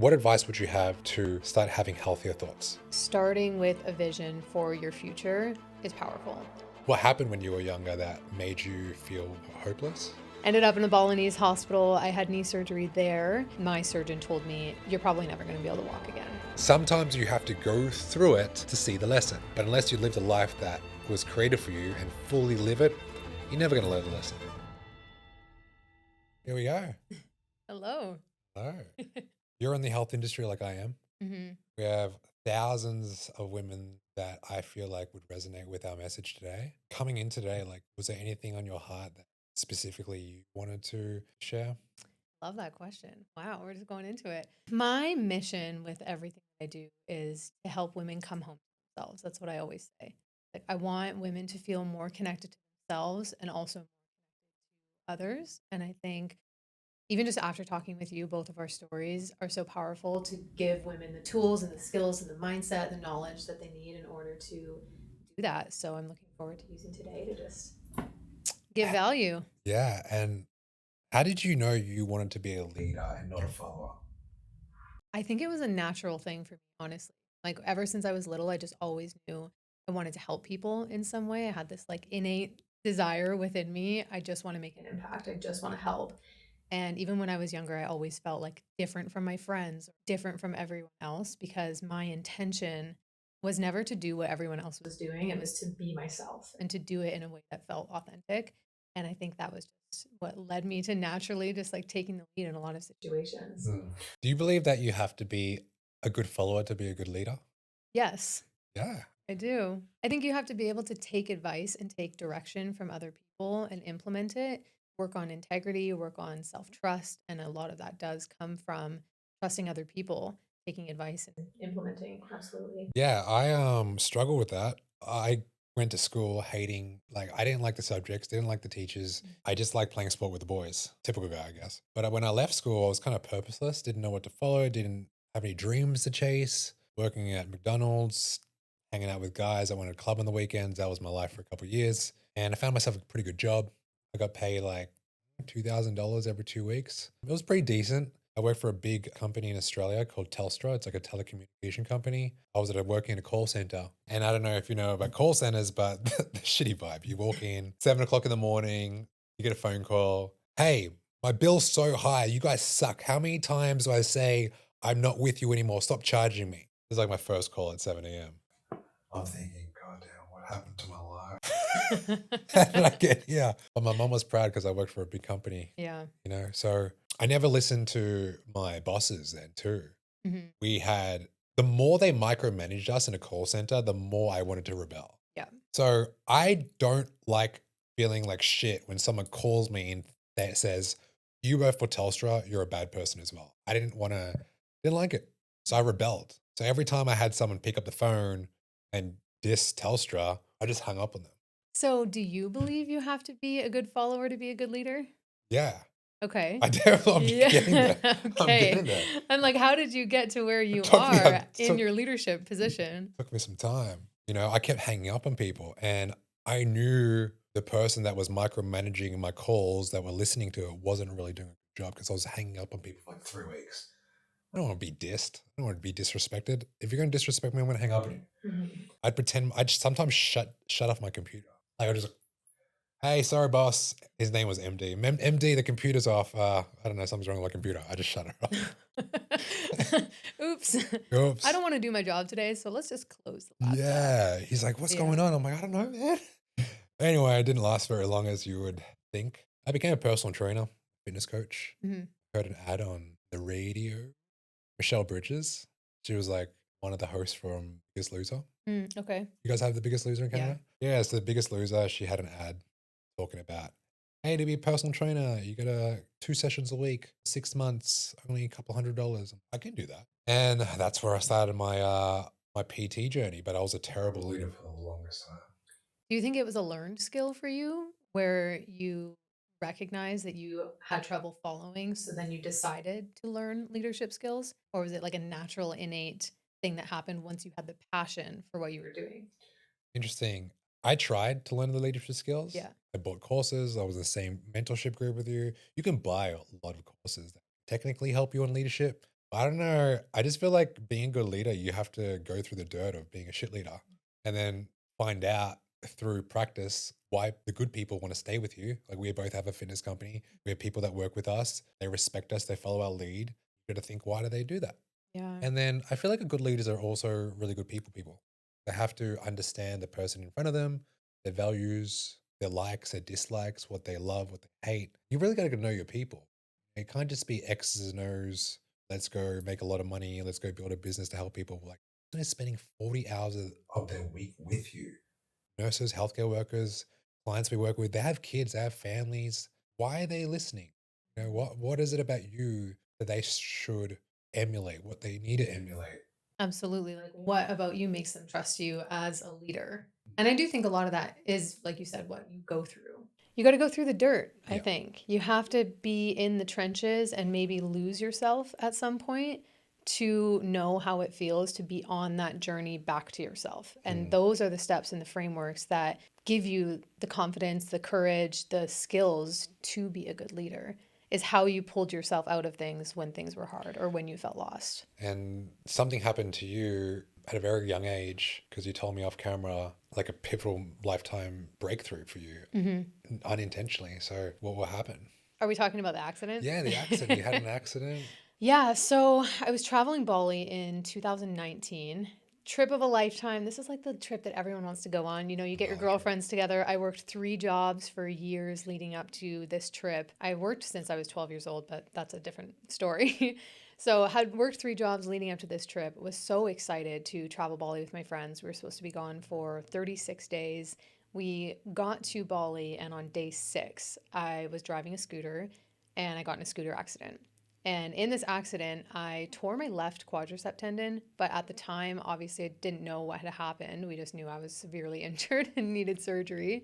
what advice would you have to start having healthier thoughts? Starting with a vision for your future is powerful. What happened when you were younger that made you feel hopeless? Ended up in the Balinese hospital. I had knee surgery there. My surgeon told me, you're probably never going to be able to walk again. Sometimes you have to go through it to see the lesson. But unless you lived a life that was created for you and fully live it, you're never going to learn the lesson. Here we go. Hello. Hello. You're in the health industry like I am. Mm-hmm. We have thousands of women that I feel like would resonate with our message today. Coming in today, like, was there anything on your heart that specifically you wanted to share? Love that question. Wow, we're just going into it. My mission with everything I do is to help women come home to themselves. That's what I always say. Like, I want women to feel more connected to themselves and also more connected to others. And I think even just after talking with you, both of our stories are so powerful to give women the tools and the skills and the mindset, the knowledge that they need in order to do that. So I'm looking forward to using today to just give value. Yeah. And how did you know you wanted to be a leader and not a follower? I think it was a natural thing for me, honestly. Like ever since I was little, I just always knew I wanted to help people in some way. I had this like innate desire within me. I just want to make an impact. I just want to help. And even when I was younger, I always felt like different from my friends, different from everyone else, because my intention was never to do what everyone else was doing. It was to be myself and to do it in a way that felt authentic. And I think that was just what led me to naturally just like taking the lead in a lot of situations. Do you believe that you have to be a good follower to be a good leader? Yes, Yeah. I do. I think you have to be able to take advice and take direction from other people and implement it, work on integrity, work on self trust. And a lot of that does come from trusting other people, taking advice and implementing. Absolutely. Yeah, I struggle with that. I went to school hating, like, I didn't like the subjects, didn't like the teachers. I just liked playing sport with the boys. Typical guy, I guess. But when I left school, I was kind of purposeless, didn't know what to follow, didn't have any dreams to chase. Working at McDonald's, hanging out with guys. I went to a club on the weekends. That was my life for a couple of years. And I found myself a pretty good job. I got paid like $2,000 every 2 weeks. It was pretty decent. I worked for a big company in Australia called Telstra. It's like a telecommunication company. I was working in a call center. And I don't know if you know about call centers, but the shitty vibe. You walk in 7 o'clock in the morning, you get a phone call. Hey, my bill's so high. You guys suck. How many times do I say I'm not with you anymore? Stop charging me. It was like my first call at 7 a.m. I'm thinking, God damn, what happened to my life? How did I get here? But my mom was proud because I worked for a big company. Yeah. So I never listened to my bosses then too. Mm-hmm. We had, the more they micromanaged us in a call center, the more I wanted to rebel. Yeah. So I don't like feeling like shit when someone calls me and that says, you work for Telstra, you're a bad person as well. I didn't like it. So I rebelled. So every time I had someone pick up the phone and diss Telstra, I just hung up on them. So, do you believe you have to be a good follower to be a good leader? Yeah. Okay. I'm getting there. Okay. I'm getting there. I'm like, how did you get to where you in your leadership position? Took me some time. I kept hanging up on people and I knew the person that was micromanaging my calls that were listening to it wasn't really doing a good job because I was hanging up on people for like 3 weeks. I don't want to be dissed. I don't want to be disrespected. If you're going to disrespect me, I'm going to hang up on you. Mm-hmm. I'd pretend, I'd sometimes shut off my computer. Like I just, hey, sorry, boss. His name was MD. MD, the computer's off. I don't know, something's wrong with my computer. I just shut it off. Oops. Oops. I don't want to do my job today, so let's just close the laptop. Yeah. He's like, what's going on? I'm like, I don't know, man. Anyway, it didn't last very long as you would think. I became a personal trainer, fitness coach. Mm-hmm. Heard an ad on the radio. Michelle Bridges. She was like one of the hosts from Biggest Loser. Okay. You guys have The Biggest Loser in Canada? Yeah, it's The Biggest Loser. She had an ad talking about, hey, to be a personal trainer, you got 2 sessions a week, 6 months, only a couple $100. I can do that. And that's where I started my my PT journey, but I was a terrible leader for the longest time. Do you think it was a learned skill for you where you recognized that you had trouble following, so then you decided to learn leadership skills? Or was it like a natural, innate thing that happened once you had the passion for what you were doing? Interesting. I tried to learn the leadership skills. Yeah. I bought courses. I was in the same mentorship group with you. You can buy a lot of courses that technically help you in leadership, I don't know. I just feel like being a good leader, you have to go through the dirt of being a shit leader and then find out through practice why the good people want to stay with you. Like we both have a fitness company. We have people that work with us. They respect us. They follow our lead. You got to think, why do they do that? Yeah. And then I feel like a good leaders are also really good people. They have to understand the person in front of them, their values, their likes, their dislikes, what they love, what they hate. You really got to know your people. It can't just be X's and O's. Let's go make a lot of money. Let's go build a business to help people. Like, they're spending 40 hours of their week with you. Nurses, healthcare workers, clients we work with, they have kids, they have families. Why are they listening? What is it about you that they should emulate, what they need to emulate? Absolutely. Like, what about you makes them trust you as a leader? And I do think a lot of that is, like you said, what you go through. You got to go through the dirt, I Yeah. think. You have to be in the trenches and maybe lose yourself at some point to know how it feels to be on that journey back to yourself. And those are the steps and the frameworks that give you the confidence, the courage, the skills to be a good leader. Is how you pulled yourself out of things when things were hard or when you felt lost. And something happened to you at a very young age because you told me off camera, like a pivotal lifetime breakthrough for you unintentionally. So what happened? Are we talking about the accident? Yeah, the accident. You had an accident. Yeah, so I was traveling Bali in 2019. Trip of a lifetime. This is like the trip that everyone wants to go on. You know, you get your Bali trip. girlfriends together. I worked 3 jobs for years leading up to this trip. I worked since I was 12 years old, but that's a different story. So I had worked 3 jobs leading up to this trip. Was so excited to travel Bali with my friends. We were supposed to be gone for 36 days. We got to Bali, and on day 6, I was driving a scooter and I got in a scooter accident. And in this accident, I tore my left quadricep tendon, but at the time, obviously, I didn't know what had happened. We just knew I was severely injured and needed surgery.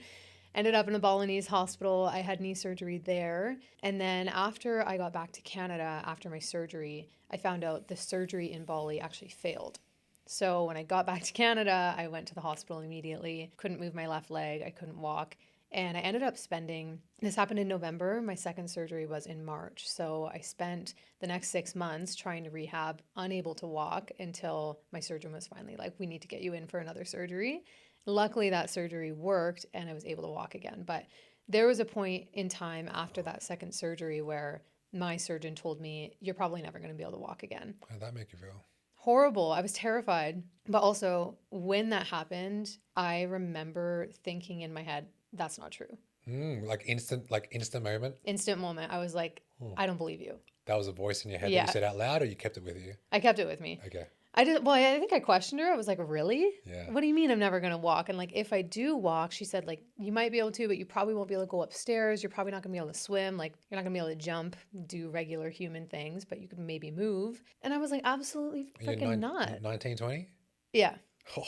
Ended up in a Balinese hospital. I had knee surgery there. And then after I got back to Canada, after my surgery, I found out the surgery in Bali actually failed. So when I got back to Canada, I went to the hospital immediately. Couldn't move my left leg. I couldn't walk. And I ended up spending, this happened in November. My second surgery was in March. So I spent the next 6 months trying to rehab, unable to walk until my surgeon was finally like, we need to get you in for another surgery. Luckily, that surgery worked and I was able to walk again. But there was a point in time after that second surgery where my surgeon told me, you're probably never going to be able to walk again. How did that make you feel? Horrible. I was terrified. But also, when that happened, I remember thinking in my head, that's not true. Like instant moment. Instant moment. I was like, I don't believe you. That was a voice in your head that Yeah. you said out loud, or you kept it with you? I kept it with me. Okay. I did. Well, I think I questioned her. I was like, really? Yeah. What do you mean I'm never going to walk? And like, if I do walk, she said, like, you might be able to, but you probably won't be able to go upstairs. You're probably not going to be able to swim. Like, you're not going to be able to jump, do regular human things, but you could maybe move. And I was like, absolutely freaking not. 19, 20? Yeah. Oh,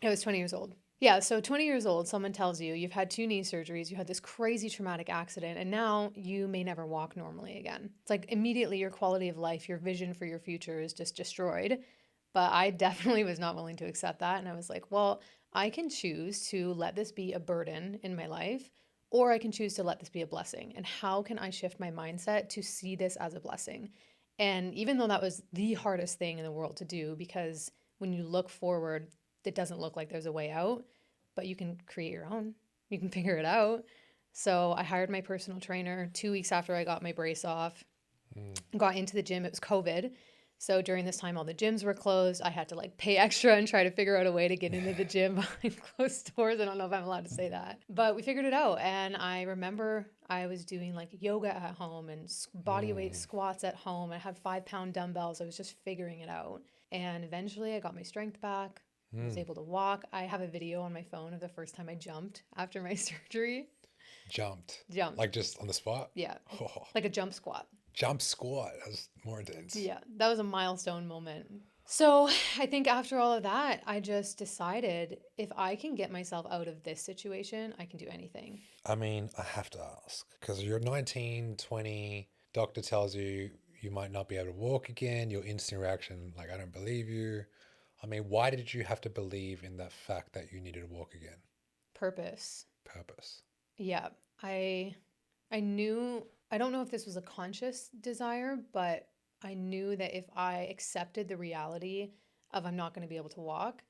I was 20 years old. Yeah, so 20 years old, someone tells you you've had 2 knee surgeries, you had this crazy traumatic accident, and now you may never walk normally again. It's like immediately your quality of life, your vision for your future is just destroyed. But I definitely was not willing to accept that. And I was like, well, I can choose to let this be a burden in my life, or I can choose to let this be a blessing. And how can I shift my mindset to see this as a blessing? And even though that was the hardest thing in the world to do, because when you look forward, it doesn't look like there's a way out, but you can create your own. You can figure it out. So I hired my personal trainer 2 weeks after I got my brace off, got into the gym. It was COVID. So during this time, all the gyms were closed. I had to like pay extra and try to figure out a way to get into the gym behind closed doors. I don't know if I'm allowed to say that, but we figured it out. And I remember I was doing like yoga at home and body weight squats at home. I had 5-pound dumbbells. I was just figuring it out. And eventually I got my strength back. I was able to walk. I have a video on my phone of the first time I jumped after my surgery. Jumped. Like just on the spot? Yeah. Oh, Like a jump squat. jump squat. That's more intense. Yeah. That was a milestone moment. So I think after all of that, I just decided if I can get myself out of this situation, I can do anything. I mean, I have to ask because you're 19, 20, doctor tells you you might not be able to walk again. Your instant reaction, like, I don't believe you. I mean, why did you have to believe in that fact that you needed to walk again? Purpose. Purpose. Yeah. I knew, I don't know if this was a conscious desire, but I knew that if I accepted the reality of I'm not going to be able to walk,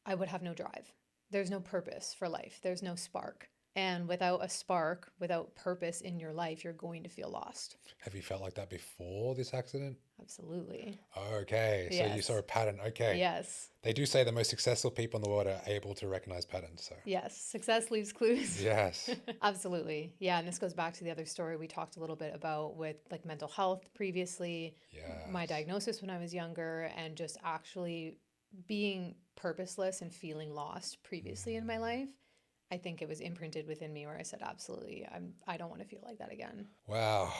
I would have no drive. There's no purpose for life. There's no spark. And without a spark, without purpose in your life, you're going to feel lost. Have you felt like that before this accident? Absolutely. Okay, so you saw Yes. a pattern. Okay. Yes. They do say the most successful people in the world are able to recognize patterns. So, Yes. Success leaves clues. yes. Absolutely. Yeah. And this goes back to the other story we talked a little bit about with like mental health previously, my Yes. diagnosis when I was younger, and just actually being purposeless and feeling lost previously in my life. I think it was imprinted within me where I said, absolutely, I don't want to feel like that again. Wow.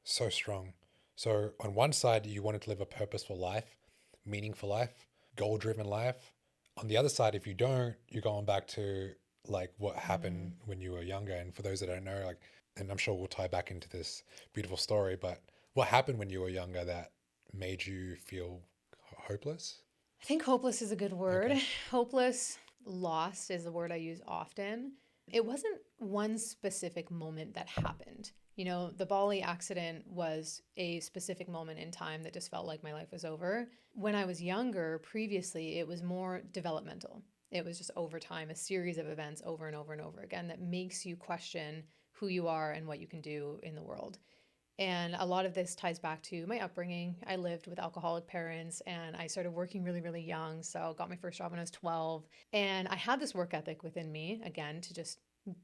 So strong. So, on one side, you wanted to live a purposeful life, meaningful life, goal driven life. On the other side, if you don't, you're going back to like what happened when you were younger. And for those that don't know, like, and I'm sure we'll tie back into this beautiful story, but what happened when you were younger that made you feel hopeless? I think hopeless is a good word. Okay. Hopeless, lost is a word I use often. It wasn't one specific moment that happened. You know, the Bali accident was a specific moment in time that just felt like my life was over. When I was younger, previously, it was more developmental. It was just over time, a series of events over and over and over again that makes you question who you are and what you can do in the world. And a lot of this ties back to my upbringing. I lived with alcoholic parents and I started working really, really young. So got my first job when I was 12. And I had this work ethic within me, again, to just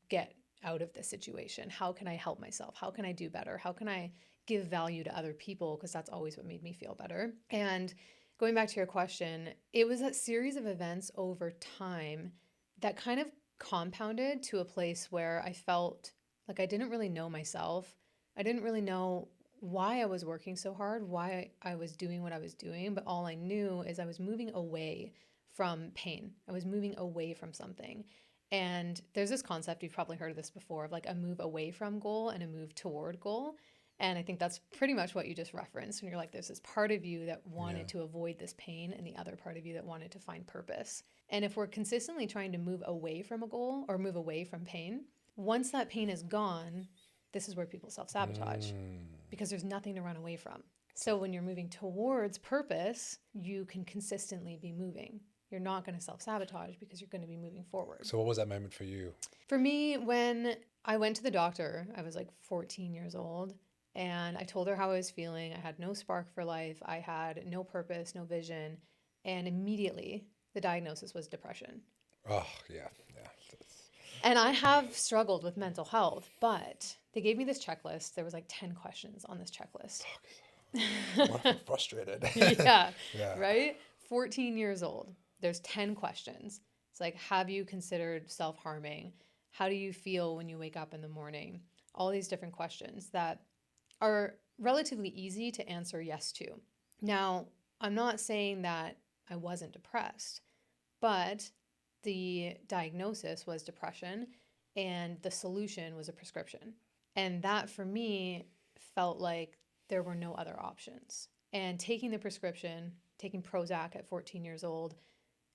get out of this situation. How can I help myself? How can I do better? How can I give value to other people? Because that's always what made me feel better. And going back to your question, it was a series of events over time that kind of compounded to a place where I felt like I didn't really know myself. I didn't really know why I was working so hard, why I was doing what I was doing, but all I knew is I was moving away from pain. I was moving away from something. And there's this concept, you've probably heard of this before, of like a move away from goal and a move toward goal. And I think that's pretty much what you just referenced when you're like, there's this part of you that wanted to avoid this pain and the other part of you that wanted to find purpose. And if we're consistently trying to move away from a goal or move away from pain, once that pain is gone, this is where people self-sabotage because there's nothing to run away from. So when you're moving towards purpose, you can consistently be moving. You're not going to self-sabotage because you're going to be moving forward. So, what was that moment for you? For me, when I went to the doctor, I was like 14 years old, and I told her how I was feeling. I had no spark for life. I had no purpose, no vision. And immediately, the diagnosis was depression. Oh, yeah. And I have struggled with mental health, but they gave me this checklist. There was like 10 questions on this checklist. What if I'm frustrated? Yeah, Yeah. right? 14 years old. There's 10 questions. It's like, have you considered self-harming? How do you feel when you wake up in the morning? All these different questions that are relatively easy to answer yes to. Now, I'm not saying that I wasn't depressed, but the diagnosis was depression and the solution was a prescription. And that for me felt like there were no other options. And taking the prescription, taking Prozac at 14 years old,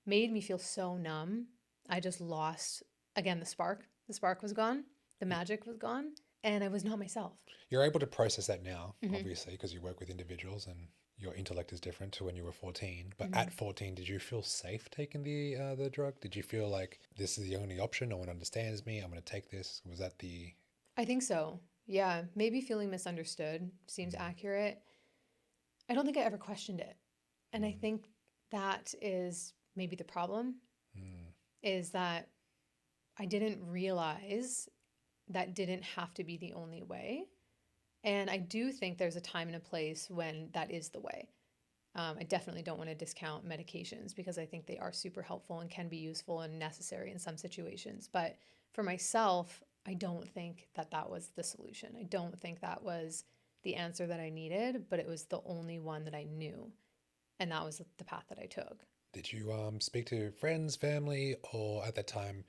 made me feel so numb. I just lost, again, the spark. The spark was gone. The magic was gone. And I was not myself. You're able to process that now, obviously, because you work with individuals and your intellect is different to when you were 14. But at 14, did you feel safe taking the drug? Did you feel like this is the only option? No one understands me. I'm going to take this. Was that the... I think so. Yeah. Maybe feeling misunderstood seems accurate. I don't think I ever questioned it. And I think that is maybe the problem, is that I didn't realize that didn't have to be the only way. And I do think there's a time and a place when that is the way. I definitely don't want to discount medications because I think they are super helpful and can be useful and necessary in some situations. But for myself, I don't think that that was the solution. I don't think that was the answer that I needed, but it was the only one that I knew. And that was the path that I took. Did you speak to friends, family, or at that time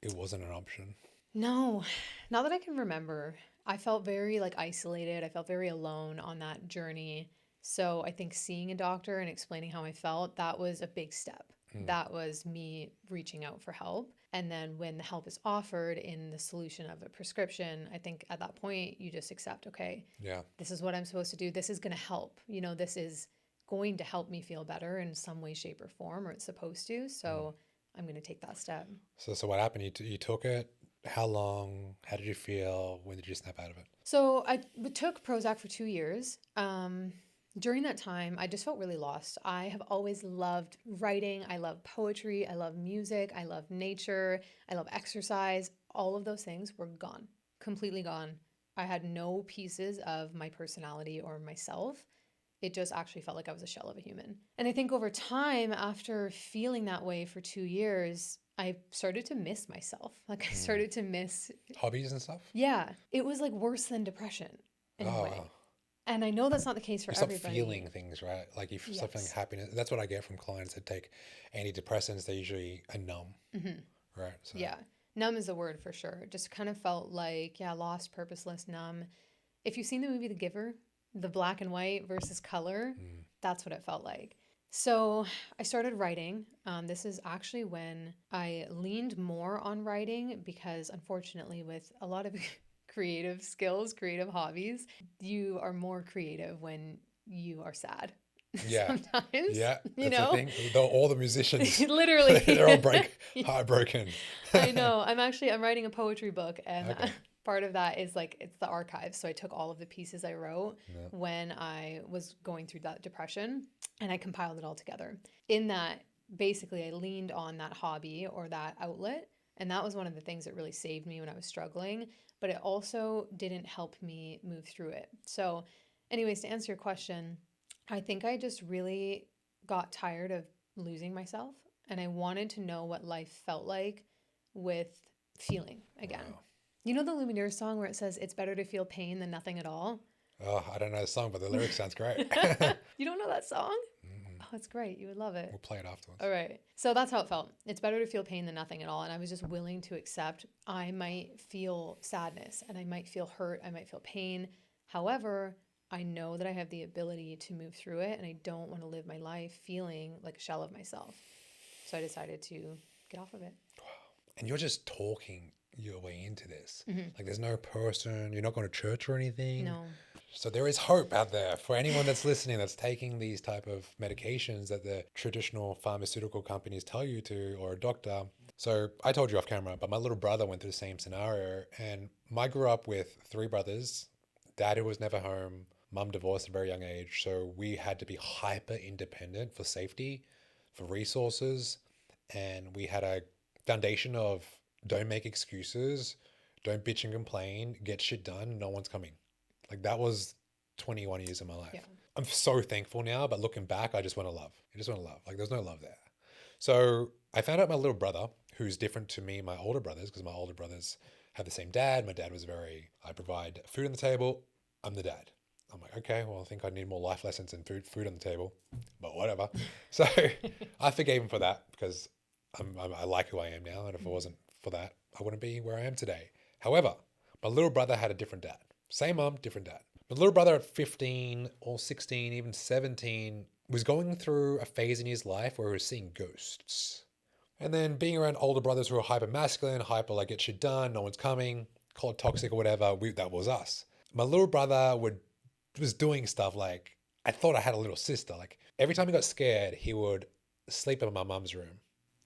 it wasn't an option? No, not that I can remember. I felt very like isolated. I felt very alone on that journey. So I think seeing a doctor and explaining how I felt, that was a big step. That was me reaching out for help. And then when the help is offered in the solution of a prescription, I think at that point you just accept, okay, Yeah. this is what I'm supposed to do. This is going to help. This is going to help me feel better in some way, shape, or form, or it's supposed to. So I'm going to take that step. So what happened? You took it. How long? How did you feel? When did you snap out of it? So I took Prozac for 2 years. During that time, I just felt really lost. I have always loved writing. I love poetry. I love music. I love nature. I love exercise. All of those things were gone, completely gone. I had no pieces of my personality or myself. It just actually felt like I was a shell of a human. And I think over time, after feeling that way for 2 years, I started to miss myself. Like I started to miss hobbies and stuff. Yeah, it was like worse than depression in a way. Wow. And I know that's not the case for You stop everybody. feeling things, right? Like you stop feeling happiness. That's what I get from clients that take antidepressants. They usually are numb, right? So. Yeah, numb is the word for sure. It just kind of felt like, lost, purposeless, numb. If you've seen the movie The Giver, the black and white versus color, that's what it felt like. So I started writing. This is actually when I leaned more on writing because unfortunately with a lot of creative skills, creative hobbies, you are more creative when you are sad. Yeah. Sometimes. Yeah. You That's know? the thing. All the musicians. Literally. They're all heartbroken. I know. I'm writing a poetry book and Okay. part of that is like, it's the archives. So I took all of the pieces I wrote when I was going through that depression and I compiled it all together. In that, basically I leaned on that hobby or that outlet. And that was one of the things that really saved me when I was struggling, but it also didn't help me move through it. So anyways, to answer your question, I think I just really got tired of losing myself and I wanted to know what life felt like with feeling again. Wow. You know the Lumineers song where it says, it's better to feel pain than nothing at all? Oh, I don't know the song, but the lyrics sounds great. You don't know that song? Oh, it's great. You would love it. We'll play it afterwards. All right. So that's how it felt. It's better to feel pain than nothing at all. And I was just willing to accept I might feel sadness and I might feel hurt. I might feel pain. However, I know that I have the ability to move through it and I don't want to live my life feeling like a shell of myself. So I decided to get off of it. Wow. And you're just talking your way into this. Like there's no person, you're not going to church or anything. No. So there is hope out there for anyone that's listening that's taking these type of medications that the traditional pharmaceutical companies tell you to, or a doctor. So I told you off camera, but my little brother went through the same scenario. And I grew up with 3 brothers, dad who was never home, mum divorced at a very young age. So we had to be hyper independent for safety, for resources. And we had a foundation of don't make excuses, don't bitch and complain, get shit done, no one's coming. Like that was 21 years of my life. Yeah. I'm so thankful now, but looking back, I just want to love. I just want to love. Like there's no love there. So I found out my little brother, who's different to me, my older brothers, because my older brothers have the same dad. My dad was I provide food on the table. I'm the dad. I'm like, okay, well, I think I need more life lessons than food on the table, but whatever. So I forgave him for that because I like who I am now. And if it wasn't for that, I wouldn't be where I am today. However, my little brother had a different dad. Same mom, different dad. My little brother at 15 or 16, even 17, was going through a phase in his life where he was seeing ghosts. And then being around older brothers who are hyper masculine, hyper like get shit done, no one's coming, call it toxic or whatever, that was us. My little brother was doing stuff like, I thought I had a little sister. Like every time he got scared, he would sleep in my mum's room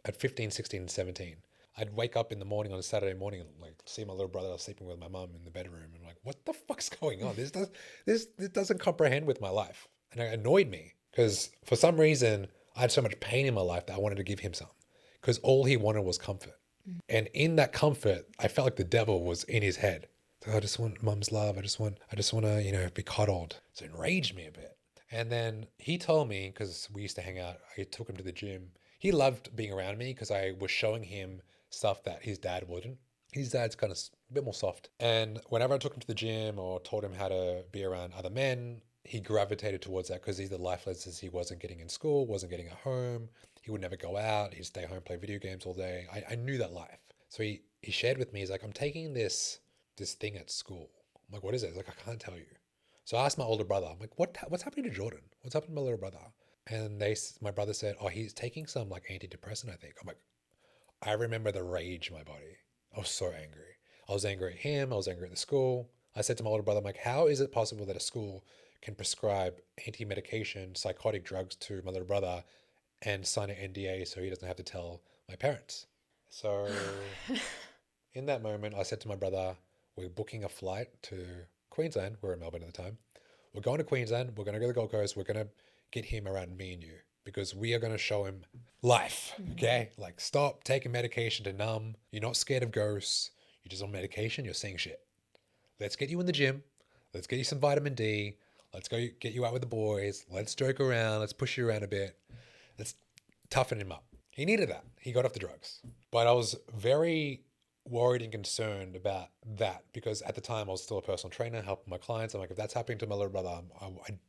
at 15, 16, and 17. I'd wake up in the morning on a Saturday morning and like see my little brother sleeping with my mum in the bedroom and I'm like, what the fuck's going on? This doesn't comprehend with my life. And it annoyed me because for some reason I had so much pain in my life that I wanted to give him some because all he wanted was comfort. And in that comfort, I felt like the devil was in his head. So I just want mum's love. I just want to, be coddled. So it enraged me a bit. And then he told me, because we used to hang out, I took him to the gym. He loved being around me because I was showing him stuff that his dad wouldn't. His dad's kind of a bit more soft. And whenever I took him to the gym or told him how to be around other men, he gravitated towards that because these are the life lessons he wasn't getting in school, wasn't getting at home. He would never go out. He'd stay home, play video games all day. I knew that life. So he shared with me, he's like, I'm taking this thing at school. I'm like, what is it? He's like, I can't tell you. So I asked my older brother, I'm like, what's happening to Jordan? What's happened to my little brother? And my brother said, oh, he's taking some like antidepressant, I think. I'm like, I remember the rage in my body. I was so angry. I was angry at him. I was angry at the school. I said to my older brother, I'm like, how is it possible that a school can prescribe anti-medication, psychotic drugs to my little brother and sign an NDA so he doesn't have to tell my parents? So in that moment, I said to my brother, we're booking a flight to Queensland. We're in Melbourne at the time. We're going to Queensland. We're going to go to the Gold Coast. We're going to get him around me and you because we are going to show him life. Okay? Like, stop taking medication to numb. You're not scared of ghosts. You're just on medication. You're seeing shit. Let's get you in the gym. Let's get you some vitamin D. Let's go get you out with the boys. Let's joke around. Let's push you around a bit. Let's toughen him up. He needed that. He got off the drugs. But I was very worried and concerned about that because at the time I was still a personal trainer helping my clients. I'm like, if that's happening to my little brother,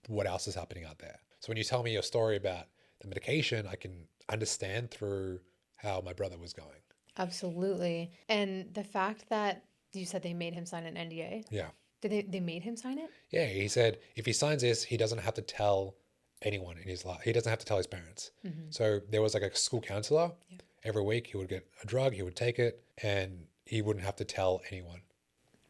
what else is happening out there? So when you tell me your story about the medication, I can understand through how my brother was going. Absolutely. And the fact that you said they made him sign an NDA. Yeah. Did they made him sign it? Yeah. He said if he signs this, he doesn't have to tell anyone in his life. He doesn't have to tell his parents. So there was like a school counselor. Yeah. Every week he would get a drug, he would take it, and he wouldn't have to tell anyone.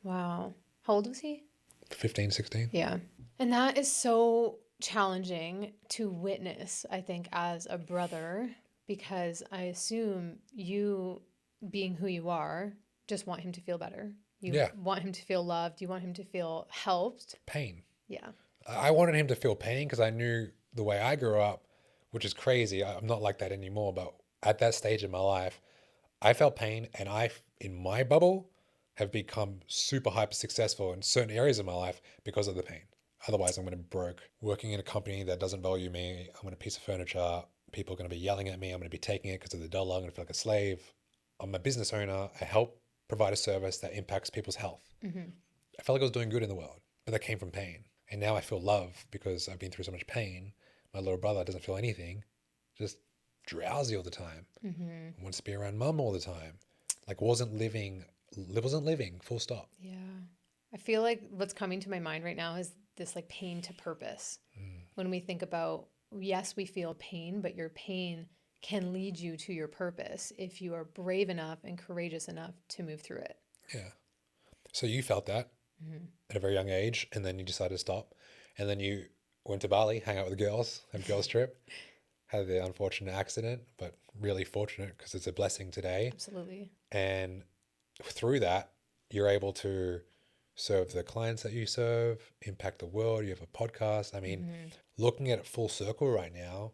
Wow. How old was he? 15, 16. Yeah. And that is so challenging to witness, I think, as a brother, because I assume you, being who you are, just want him to feel better. You want him to feel loved. You want him to feel helped. Pain. Yeah. I wanted him to feel pain because I knew the way I grew up, which is crazy. I'm not like that anymore, but at that stage in my life, I felt pain and I, in my bubble, have become super hyper successful in certain areas of my life because of the pain. Otherwise, I'm going to be broke. Working in a company that doesn't value me, I'm going to piece of furniture. People are going to be yelling at me. I'm going to be taking it because of the dollar. I'm going to feel like a slave. I'm a business owner. I help provide a service that impacts people's health. I felt like I was doing good in the world, but that came from pain. And now I feel love because I've been through so much pain. My little brother doesn't feel anything, just drowsy all the time. Wants to be around mum all the time. Like wasn't living, full stop. Yeah. I feel like what's coming to my mind right now is this like pain to purpose. When we think about, yes, we feel pain, but your pain can lead you to your purpose if you are brave enough and courageous enough to move through it. Yeah. So you felt that at a very young age, and then you decided to stop. And then you went to Bali, hang out with the girls, have a girls trip, had the unfortunate accident, but really fortunate because it's a blessing today. Absolutely. And through that, you're able to serve the clients that you serve, impact the world. You have a podcast. I mean, looking at it full circle right now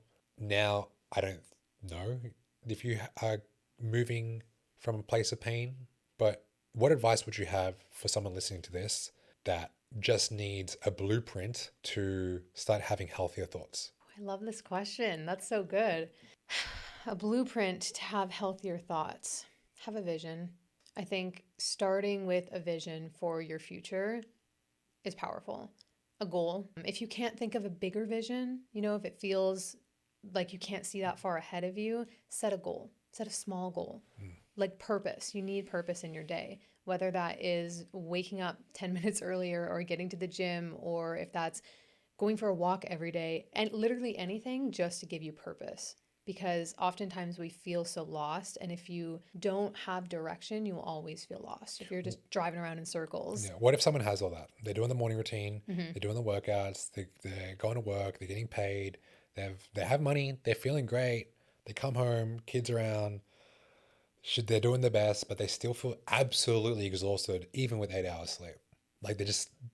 I don't know if you are moving from a place of pain, but what advice would you have for someone listening to this that just needs a blueprint to start having healthier thoughts? I love this question. That's so good. A blueprint to have healthier thoughts. Have a vision. I think starting with a vision for your future is powerful. A goal. If you can't think of a bigger vision, if it feels like you can't see that far ahead of you, set a goal. Set a small goal. Like purpose. You need purpose in your day. Whether that is waking up 10 minutes earlier or getting to the gym, or if that's going for a walk every day, and literally anything just to give you purpose. Because oftentimes we feel so lost, and if you don't have direction, you will always feel lost if you're just driving around in circles. Yeah. What if someone has all that? They're doing the morning routine, they're doing the workouts, they're going to work, they're getting paid, they have money, they're feeling great, they come home, kids around, they're doing their best, but they still feel absolutely exhausted, even with 8 hours sleep. Like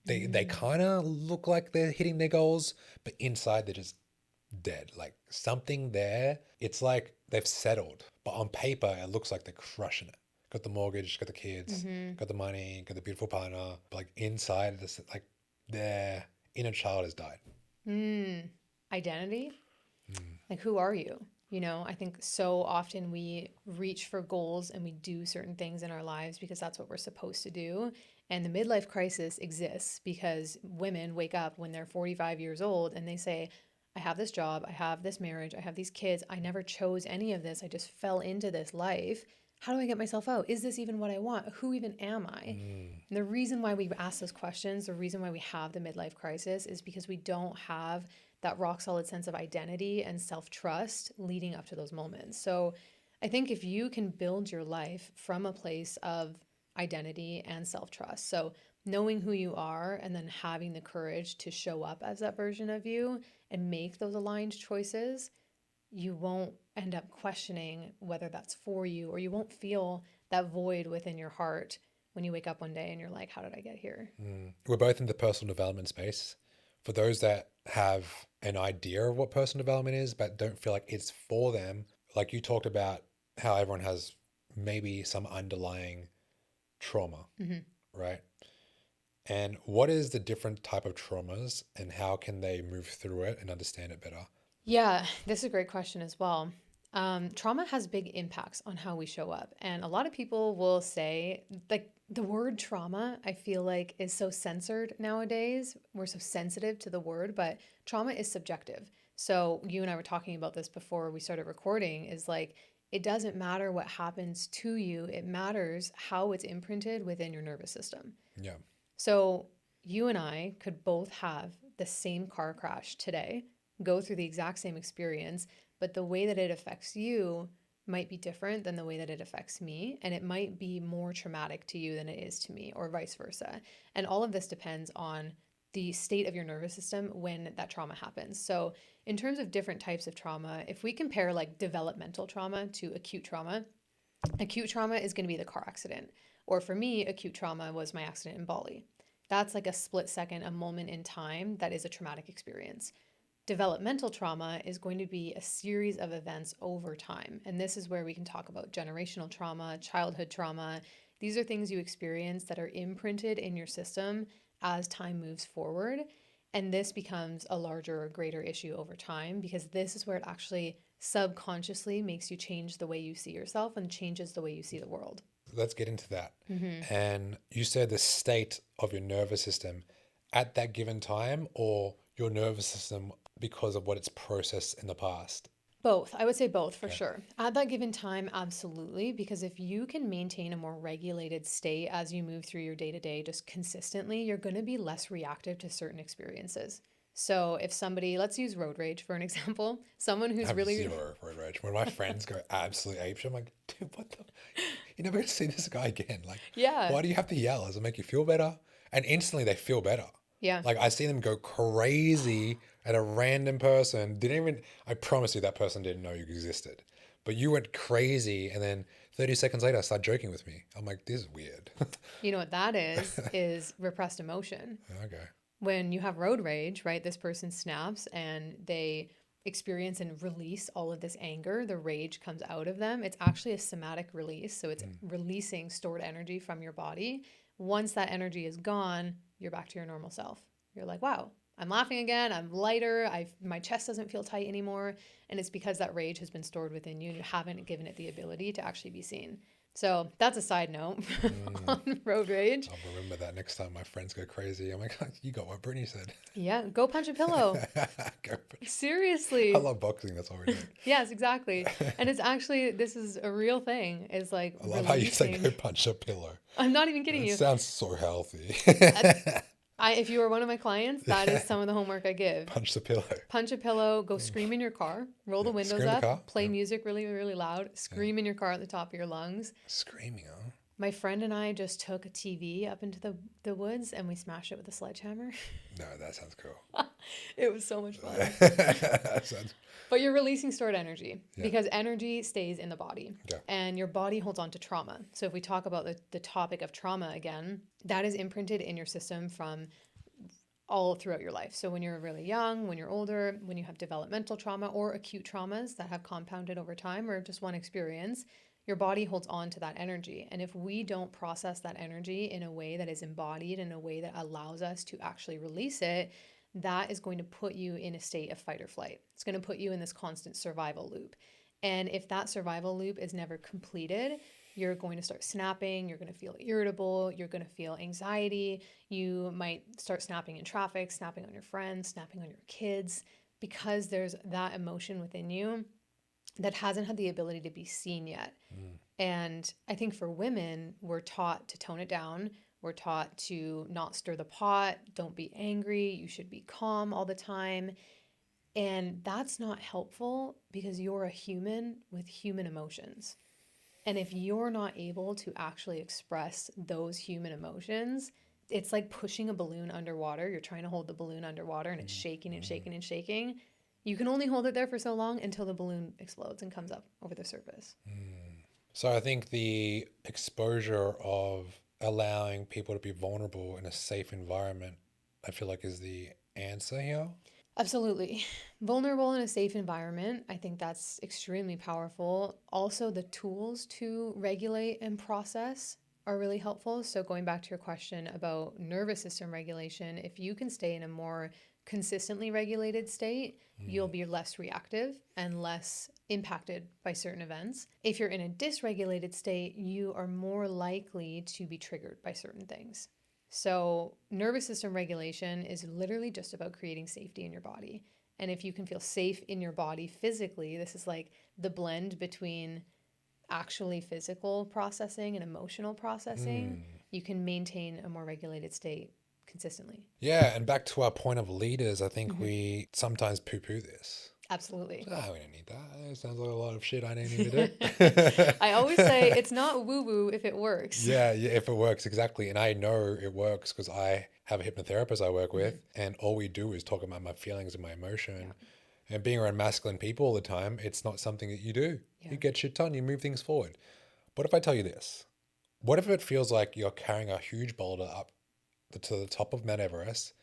they kind of look like they're hitting their goals, but inside they're just dead. Like something there, it's like they've settled, but on paper it looks like they're crushing it. Got the mortgage, got the kids, got the money, got the beautiful partner, but like inside this, like their inner child has died. Identity. Like, who are you? I think so often we reach for goals and we do certain things in our lives because that's what we're supposed to do. And the midlife crisis exists because women wake up when they're 45 years old and they say, I have this job, I have this marriage, I have these kids. I never chose any of this. I just fell into this life. How do I get myself out? Is this even what I want? Who even am I? And the reason why we ask those questions, the reason why we have the midlife crisis is because we don't have that rock solid sense of identity and self-trust leading up to those moments. So I think if you can build your life from a place of identity and self-trust, so knowing who you are and then having the courage to show up as that version of you and make those aligned choices, you won't end up questioning whether that's for you, or you won't feel that void within your heart when you wake up one day and you're like, how did I get here? We're both in the personal development space. For those that have an idea of what personal development is, but don't feel like it's for them, like you talked about how everyone has maybe some underlying trauma, right? And what is the different type of traumas and how can they move through it and understand it better? Yeah, this is a great question as well. Trauma has big impacts on how we show up. And a lot of people will say, like, the word trauma, I feel like, is so censored nowadays. We're so sensitive to the word, but trauma is subjective. So you and I were talking about this before we started recording, is like, it doesn't matter what happens to you, it matters how it's imprinted within your nervous system. Yeah. So you and I could both have the same car crash today, go through the exact same experience, but the way that it affects you might be different than the way that it affects me. And it might be more traumatic to you than it is to me, or vice versa. And all of this depends on the state of your nervous system when that trauma happens. So in terms of different types of trauma, if we compare like developmental trauma to acute trauma is going to be the car accident. Or for me, acute trauma was my accident in Bali. That's like a split second, a moment in time that is a traumatic experience. Developmental trauma is going to be a series of events over time. And this is where we can talk about generational trauma, childhood trauma. These are things you experience that are imprinted in your system as time moves forward. And this becomes a larger or greater issue over time, because this is where it actually subconsciously makes you change the way you see yourself and changes the way you see the world. Let's get into that. And you said the state of your nervous system at that given time, or your nervous system because of what it's processed in the past? Both. I would say both for sure. At that given time, absolutely. Because if you can maintain a more regulated state as you move through your day to day just consistently, you're going to be less reactive to certain experiences. So if somebody, let's use road rage for an example, someone I who's have really zero road rage. When my friends go absolute apeshit, I'm like, dude, what the? You never see this guy again. Like, Yeah. why do you have to yell? Does it make you feel better? And instantly they feel better. Yeah. Like I see them go crazy at a random person. Didn't even, I promise you that person didn't know you existed. But you went crazy and then 30 seconds later start joking with me. I'm like, this is weird. You know what that is repressed emotion. Okay. When you have road rage, right, this person snaps and they experience and release all of this anger, the rage comes out of them. It's actually a somatic release. So it's releasing stored energy from your body. Once that energy is gone, you're back to your normal self. You're like, wow, I'm laughing again. I'm lighter. My chest doesn't feel tight anymore. And it's because that rage has been stored within you and you haven't given it the ability to actually be seen. So that's a side note on road rage. I'll remember that next time my friends go crazy. I'm like, you got what Brittany said. Yeah, go punch a pillow. Seriously. I love boxing. That's all we do. Yes, exactly. And it's actually, this is a real thing. It's like I love how you say go punch a pillow. I'm not even kidding It you. sounds so healthy. If you are one of my clients, that is some of the homework I give. Punch the pillow. Punch a pillow, go scream in your car, roll the windows Scream in the up, car. play music really, really loud, scream in your car at the top of your lungs. Screaming, huh? My friend and I just took a TV up into the woods and we smashed it with a sledgehammer. No, that sounds cool. It was so much fun. That sounds... But you're releasing stored energy because energy stays in the body and your body holds on to trauma. So if we talk about the topic of trauma again, that is imprinted in your system from all throughout your life. So when you're really young, when you're older, when you have developmental trauma or acute traumas that have compounded over time or just one experience, your body holds on to that energy. And if we don't process that energy in a way that is embodied, in a way that allows us to actually release it, that is going to put you in a state of fight or flight. It's going to put you in this constant survival loop. And if that survival loop is never completed, you're going to start snapping, you're going to feel irritable, you're going to feel anxiety, you might start snapping in traffic, snapping on your friends, snapping on your kids, because there's that emotion within you that hasn't had the ability to be seen yet. And I think for women, we're taught to tone it down. We're taught to not stir the pot, don't be angry, you should be calm all the time. And that's not helpful because you're a human with human emotions. And if you're not able to actually express those human emotions, it's like pushing a balloon underwater. You're trying to hold the balloon underwater and it's shaking and shaking and shaking. You can only hold it there for so long until the balloon explodes and comes up over the surface. So I think the exposure of allowing people to be vulnerable in a safe environment, I feel like is the answer here. Absolutely. Vulnerable in a safe environment, I think that's extremely powerful. Also, the tools to regulate and process are really helpful. So, going back to your question about nervous system regulation, if you can stay in a more consistently regulated state, you'll be less reactive and less impacted by certain events. If you're in a dysregulated state, you are more likely to be triggered by certain things. So, nervous system regulation is literally just about creating safety in your body. And if you can feel safe in your body physically, this is like the blend between actually physical processing and emotional processing, you can maintain a more regulated state consistently. Yeah, and back to our point of leaders, I think we sometimes poo-poo this. Absolutely. We don't need that. It sounds like a lot of shit I don't need to do. I always say it's not woo-woo if it works. Yeah, if it works, exactly. And I know it works because I have a hypnotherapist I work with, and all we do is talk about my feelings and my emotion. And being around masculine people all the time, it's not something that you do. You get shit done, you move things forward. What if I tell you this? What if it feels like you're carrying a huge boulder up to the top of Mount Everest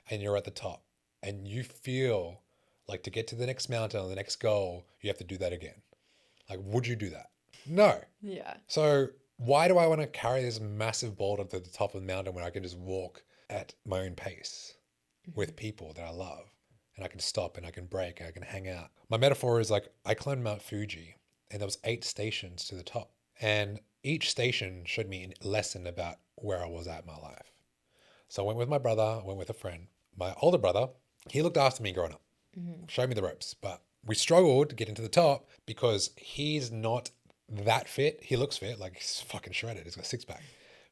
and you're at the top and you feel like to get to the next mountain or the next goal, you have to do that again? Like, would you do that? No. Yeah. So why do I want to carry this massive boulder to the top of the mountain when I can just walk at my own pace with people that I love? And I can stop and I can break and I can hang out. My metaphor is like I climbed Mount Fuji and there was 8 stations to the top. And each station showed me a lesson about where I was at in my life. So I went with my brother, I went with a friend. My older brother, he looked after me growing up, showed me the ropes. But we struggled to get into the top because he's not that fit. He looks fit, like he's fucking shredded. He's got a 6-pack.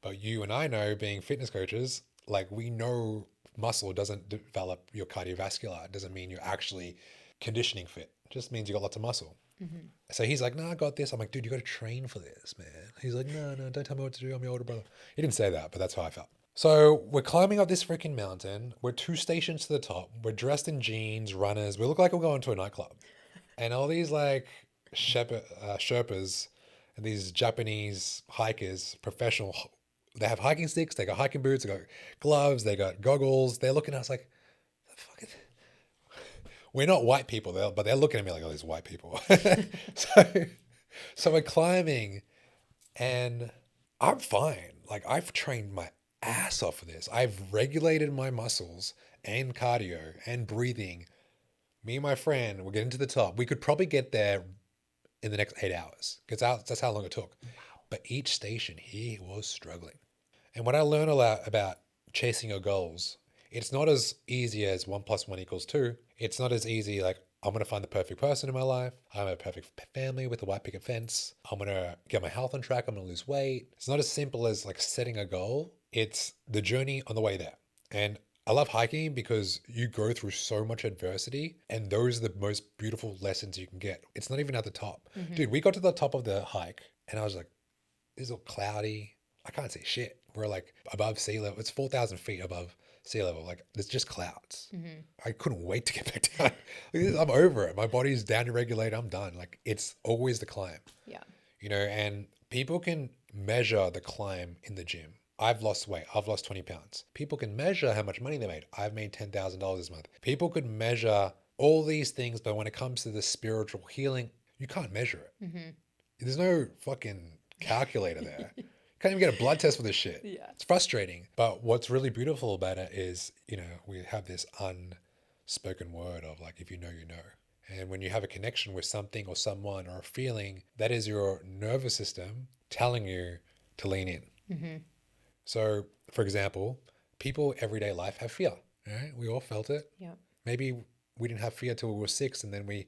But you and I know, being fitness coaches, like we know muscle doesn't develop your cardiovascular. It doesn't mean you're actually conditioning fit. It just means you got lots of muscle. So he's like, no, I got this. I'm like, dude, you got to train for this, man. He's like, no, don't tell me what to do. I'm your older brother. He didn't say that, but that's how I felt. So we're climbing up this freaking mountain. We're 2 stations to the top. We're dressed in jeans, runners. We look like we're going to a nightclub. And all these like Sherpas and these Japanese hikers, professional, they have hiking sticks, they got hiking boots, they got gloves, they got goggles. They're looking at us like, fuck it. We're not white people, but they're looking at me like, oh, these white people. So we're climbing and I'm fine. Like I've trained my ass off for this. I've regulated my muscles and cardio and breathing. Me and my friend, we're getting to the top. We could probably get there in the next 8 hours because that's how long it took. But each station, he was struggling. And what I learned a lot about chasing your goals, it's not as easy as 1 + 1 = 2. It's not as easy like, I'm going to find the perfect person in my life. I'm a perfect family with a white picket fence. I'm going to get my health on track. I'm going to lose weight. It's not as simple as like setting a goal. It's the journey on the way there. And I love hiking because you go through so much adversity and those are the most beautiful lessons you can get. It's not even at the top. Dude, we got to the top of the hike and I was like, it's all cloudy. I can't see shit. We're like above sea level. It's 4,000 feet above sea level. Like there's just clouds. I couldn't wait to get back down. I'm over it. My body's down to regulate. I'm done. Like it's always the climb. Yeah. You know, and people can measure the climb in the gym. I've lost weight. I've lost 20 pounds. People can measure how much money they made. I've made $10,000 this month. People could measure all these things, but when it comes to the spiritual healing, you can't measure it. There's no fucking calculator there. Can't even get a blood test for this shit. Yeah. It's frustrating. But what's really beautiful about it is, you know, we have this unspoken word of like, if you know, you know. And when you have a connection with something or someone or a feeling, that is your nervous system telling you to lean in. So, for example, people everyday life have fear. Right? We all felt it. Yeah. Maybe we didn't have fear till we were 6 and then we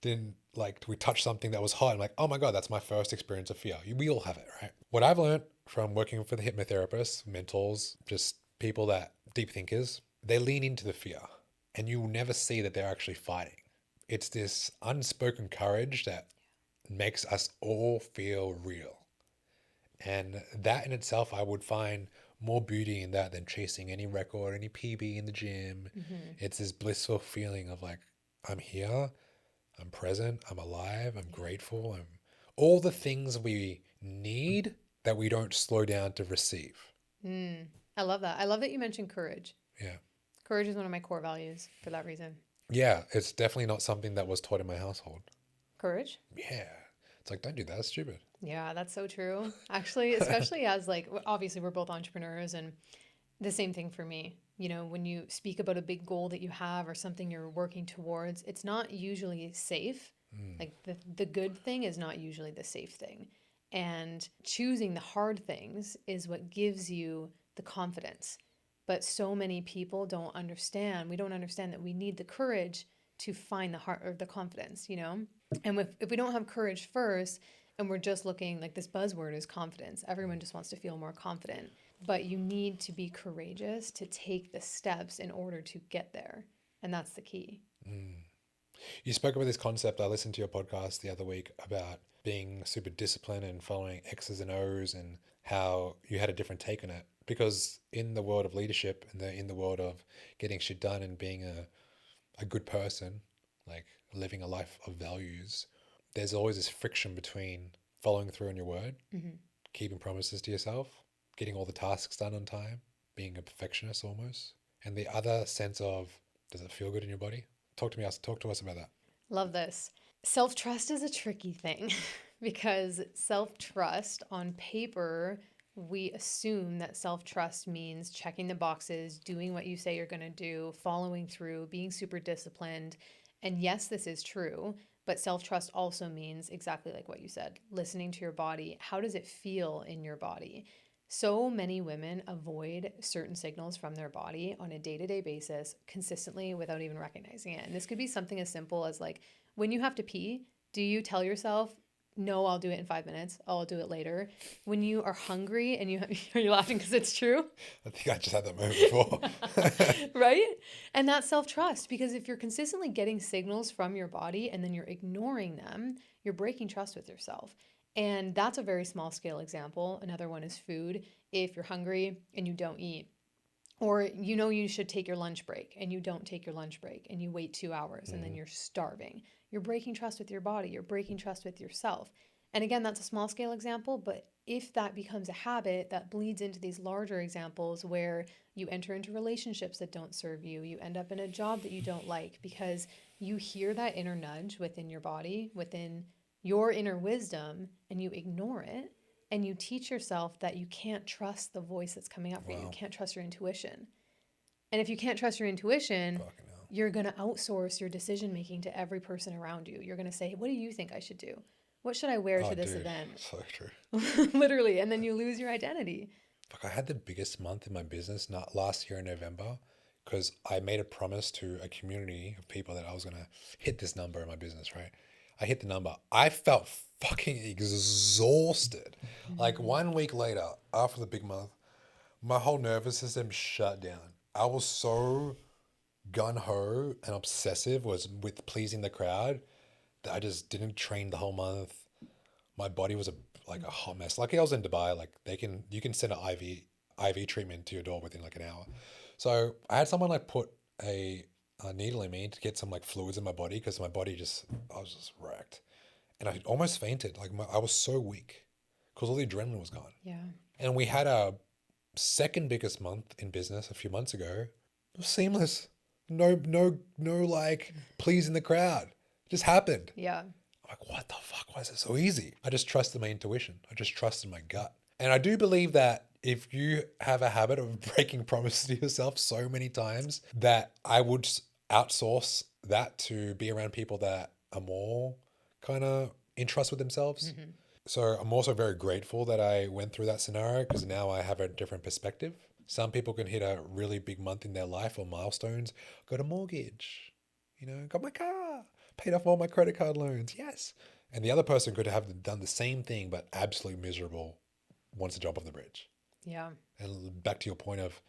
touched something that was hot and like, oh my God, that's my first experience of fear. We all have it, right? What I've learned from working for the hypnotherapists, mentors, just people that deep thinkers, they lean into the fear and you will never see that they're actually fighting. It's this unspoken courage that makes us all feel real. And that in itself, I would find more beauty in that than chasing any record, any PB in the gym. Mm-hmm. It's this blissful feeling of like, I'm here, I'm present, I'm alive, I'm grateful, I'm all the things we need that we don't slow down to receive. I love that. I love that you mentioned courage. Yeah. Courage is one of my core values for that reason. Yeah, it's definitely not something that was taught in my household. Courage? Yeah. It's like, don't do that, it's stupid. Yeah, that's so true. Actually, especially as like, obviously we're both entrepreneurs, and the same thing for me. You know, when you speak about a big goal that you have or something you're working towards, it's not usually safe. Like the good thing is not usually the safe thing. And choosing the hard things is what gives you the confidence. But so many people don't understand. We don't understand that we need the courage to find the heart or the confidence, you know? And if we don't have courage first, and we're just looking, like, this buzzword is confidence. Everyone just wants to feel more confident. But you need to be courageous to take the steps in order to get there. And that's the key. You spoke about this concept. I listened to your podcast the other week about being super disciplined and following X's and O's, and how you had a different take on it. Because in the world of leadership and in the world of getting shit done and being a good person, like living a life of values, there's always this friction between following through on your word, keeping promises to yourself, getting all the tasks done on time, being a perfectionist almost, and the other sense of, does it feel good in your body? Talk to us about that. Love this. Self-trust is a tricky thing because self-trust on paper, we assume that self-trust means checking the boxes, doing what you say you're going to do, following through, being super disciplined. And yes, this is true, but self-trust also means exactly like what you said, listening to your body. How does it feel in your body? So many women avoid certain signals from their body on a day-to-day basis consistently without even recognizing it. And this could be something as simple as, like, when you have to pee, do you tell yourself, no, I'll do it in 5 minutes, I'll do it later? When you are hungry and are you laughing because it's true? I think I just had that moment before. Right? And that's self-trust, because if you're consistently getting signals from your body and then you're ignoring them, you're breaking trust with yourself. And that's a very small scale example. Another one is food. If you're hungry and you don't eat, or you know you should take your lunch break and you don't take your lunch break and you wait 2 hours and then you're starving, you're breaking trust with your body. You're breaking trust with yourself. And again, that's a small scale example, but if that becomes a habit, that bleeds into these larger examples where you enter into relationships that don't serve you. You end up in a job that you don't like because you hear that inner nudge within your body, within your inner wisdom, and you ignore it, and you teach yourself that you can't trust the voice that's coming up for you. You can't trust your intuition. And if you can't trust your intuition, you're going to outsource your decision making to every person around you. You're going to say, what do you think I should do? What should I wear to this event? So true. Literally. And then you lose your identity. Fuck, I had the biggest month in my business not last year in November, because I made a promise to a community of people that I was going to hit this number in my business, right? I hit the number. I felt fucking exhausted. Like 1 week later, after the big month, my whole nervous system shut down. I was so gung-ho and obsessive with pleasing the crowd that I just didn't train the whole month. My body was like a hot mess. Lucky I was in Dubai. Like you can send an IV treatment to your door within like an hour. So I had someone like put a needle in me to get some like fluids in my body, because I was just wrecked, and I almost fainted. Like I was so weak because all the adrenaline was gone. Yeah. And we had our second biggest month in business a few months ago. It was seamless. No, like pleasing the crowd. It just happened. Yeah. I'm like, what the fuck? Why is it so easy? I just trusted my intuition. I just trusted my gut. And I do believe that if you have a habit of breaking promises to yourself so many times, that I would outsource that to be around people that are more kind of in trust with themselves. Mm-hmm. So I'm also very grateful that I went through that scenario, because now I have a different perspective. Some people can hit a really big month in their life or milestones, got a mortgage, got my car, paid off all my credit card loans. Yes. And the other person could have done the same thing, but absolutely miserable once to jump off the bridge. Yeah. And back to your point of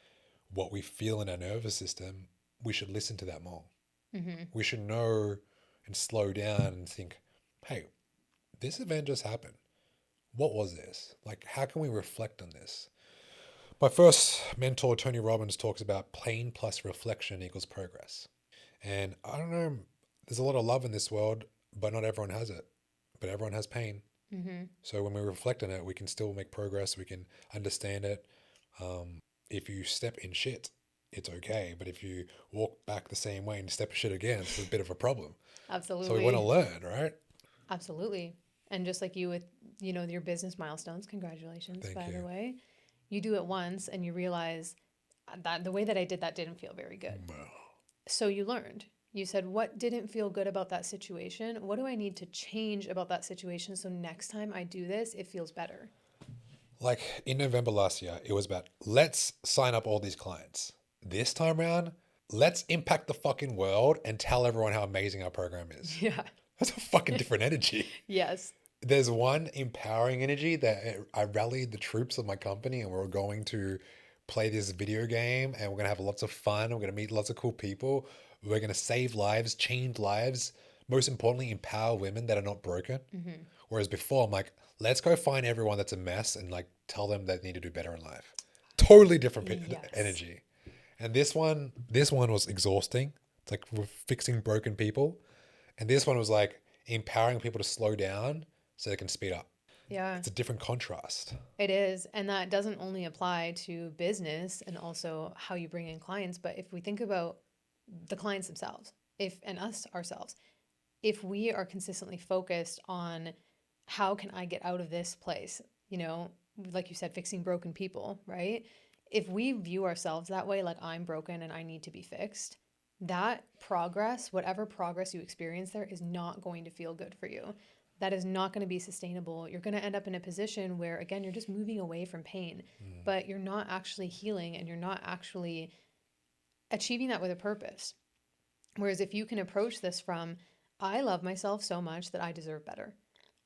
what we feel in our nervous system, we should listen to that more. Mm-hmm. We should know and slow down and think, hey, this event just happened. What was this? Like, how can we reflect on this? My first mentor, Tony Robbins, talks about pain plus reflection equals progress. And I don't know, there's a lot of love in this world, but not everyone has it. But everyone has pain. Mm-hmm. So when we reflect on it, we can still make progress. We can understand it. If you step in shit, it's okay. But if you walk back the same way and step in shit again, it's a bit of a problem. So we want to Absolutely. learn, right? Absolutely. And just like you with, your business milestones, congratulations, Thank by the you. way. You do it once and you realize that the way that I did that didn't feel very good. Well, So you learned. You said, what didn't feel good about that situation? What do I need to change about that situation so next time I do this, it feels better? like in November last year, it was about let's sign up all these clients. This time around, let's impact the fucking world and tell everyone how amazing our program is. Yeah. That's a fucking different energy. Yes. There's one empowering energy that I rallied the troops of my company and we're going to play this video game and we're going to have lots of fun. We're going to meet lots of cool people. We're going to save lives, change lives. Most importantly, empower women that are not broken. Mm-hmm. Whereas before, I'm like, let's go find everyone that's a mess and like tell them they need to do better in life. Totally different Yes. energy. And this one was exhausting. It's like we're fixing broken people. And this one was like empowering people to slow down so they can speed up. Yeah, It's a different contrast. it is. And that doesn't only apply to business and also how you bring in clients, but if we think about the clients themselves, and us ourselves, if we are consistently focused on how can I get out of this place, like you said, fixing broken people, right? If we view ourselves that way, like I'm broken and I need to be fixed, that progress, whatever progress you experience there, is not going to feel good for you. That is not going to be sustainable. You're going to end up in a position where, again, you're just moving away from pain, but you're not actually healing and you're not actually achieving that with a purpose. Whereas if you can approach this from, I love myself so much that I deserve better.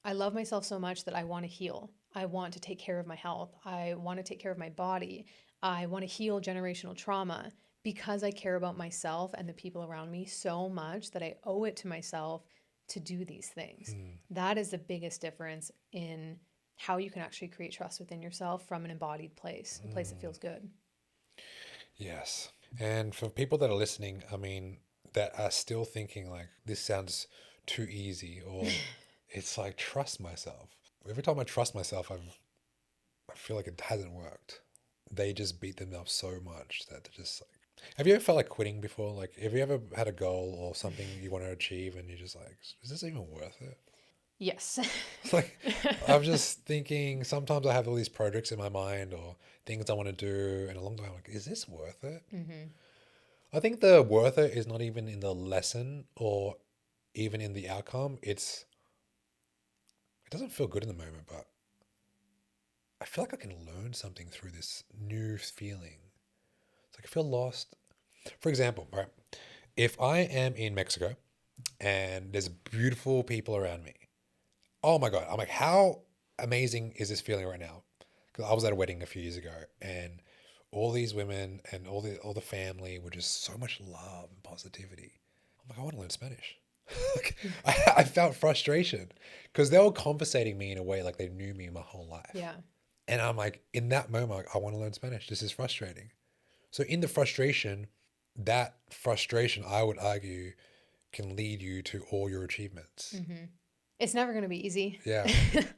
I love myself so much that I want to heal. I want to take care of my health. I want to take care of my body. I want to heal generational trauma because I care about myself and the people around me so much that I owe it to myself to do these things. That is the biggest difference in how you can actually create trust within yourself from an embodied place, a place that feels good. Yes. And for people that are listening, I mean, that are still thinking like this sounds too easy or it's like trust myself. Every time I trust myself, I feel like it hasn't worked. They just beat them up so much that they're just like. Have you ever felt like quitting before? Like, have you ever had a goal or something you want to achieve and you're just like, is this even worth it? Yes. Like, I'm just thinking, sometimes I have all these projects in my mind or things I want to do, and along the way, I'm like, is this worth it? Mm-hmm. I think the worth it is not even in the lesson or even in the outcome. It doesn't feel good in the moment, but I feel like I can learn something through this new feeling. It's like I feel lost. For example, right? If I am in Mexico and there's beautiful people around me, oh my God, I'm like, how amazing is this feeling right now? Because I was at a wedding a few years ago and all these women and all the family were just so much love and positivity. I'm like, I want to learn Spanish. Like, I felt frustration because they were compensating me in a way like they knew me my whole life. Yeah. And I'm like, in that moment, like, I want to learn Spanish. This is frustrating. So in the frustration, that frustration, I would argue, can lead you to all your achievements. Mm-hmm. It's never going to be easy. Yeah.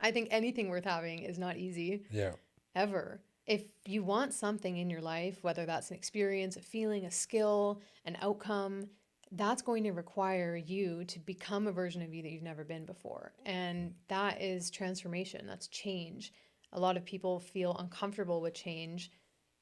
I think anything worth having is not easy, Yeah. ever. If you want something in your life, whether that's an experience, a feeling, a skill, an outcome, that's going to require you to become a version of you that you've never been before. And that is transformation, that's change. A lot of people feel uncomfortable with change,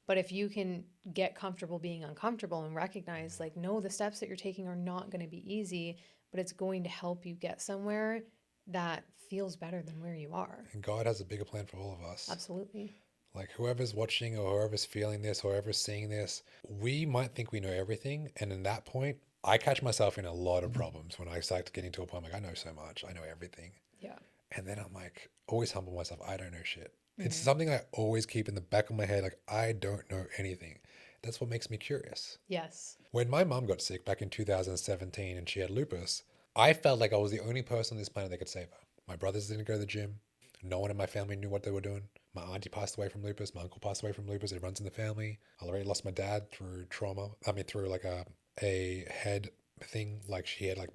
but if you can get comfortable being uncomfortable and recognize, like, no, the steps that you're taking are not going to be easy, but it's going to help you get somewhere that feels better than where you are. And God has a bigger plan for all of us. Absolutely. Like whoever's watching or whoever's feeling this, or whoever's seeing this, we might think we know everything. And in that point, I catch myself in a lot of problems when I start getting to a point like I know so much, I know everything. Yeah. And then I'm like, always humble myself. I don't know shit. It's Mm-hmm. something I always keep in the back of my head. Like, I don't know anything. That's what makes me curious. Yes. When my mum got sick back in 2017 and she had lupus, I felt like I was the only person on this planet that could save her. My brothers didn't go to the gym. No one in my family knew what they were doing. My auntie passed away from lupus. My uncle passed away from lupus. It runs in the family. I already lost my dad through trauma. I mean, through like a head thing. Like she had like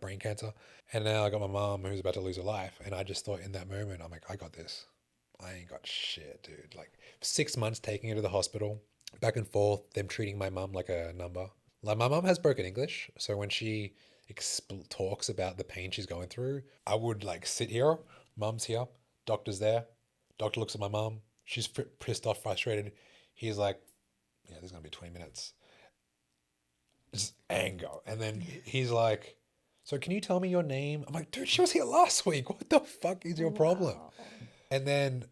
brain cancer. And now I got my mom who's about to lose her life. And I just thought in that moment, I'm like, I got this. I ain't got shit, dude. Like 6 months taking her to the hospital, back and forth, them treating my mum like a number. Like my mum has broken English. So when she talks about the pain she's going through, I would like sit here, mum's here, doctor's there. Doctor looks at my mum. She's pissed off, frustrated. He's like, yeah, there's going to be 20 minutes. Just anger. And then he's like, so can you tell me your name? I'm like, dude, she was here last week. What the fuck is your problem? Wow. And then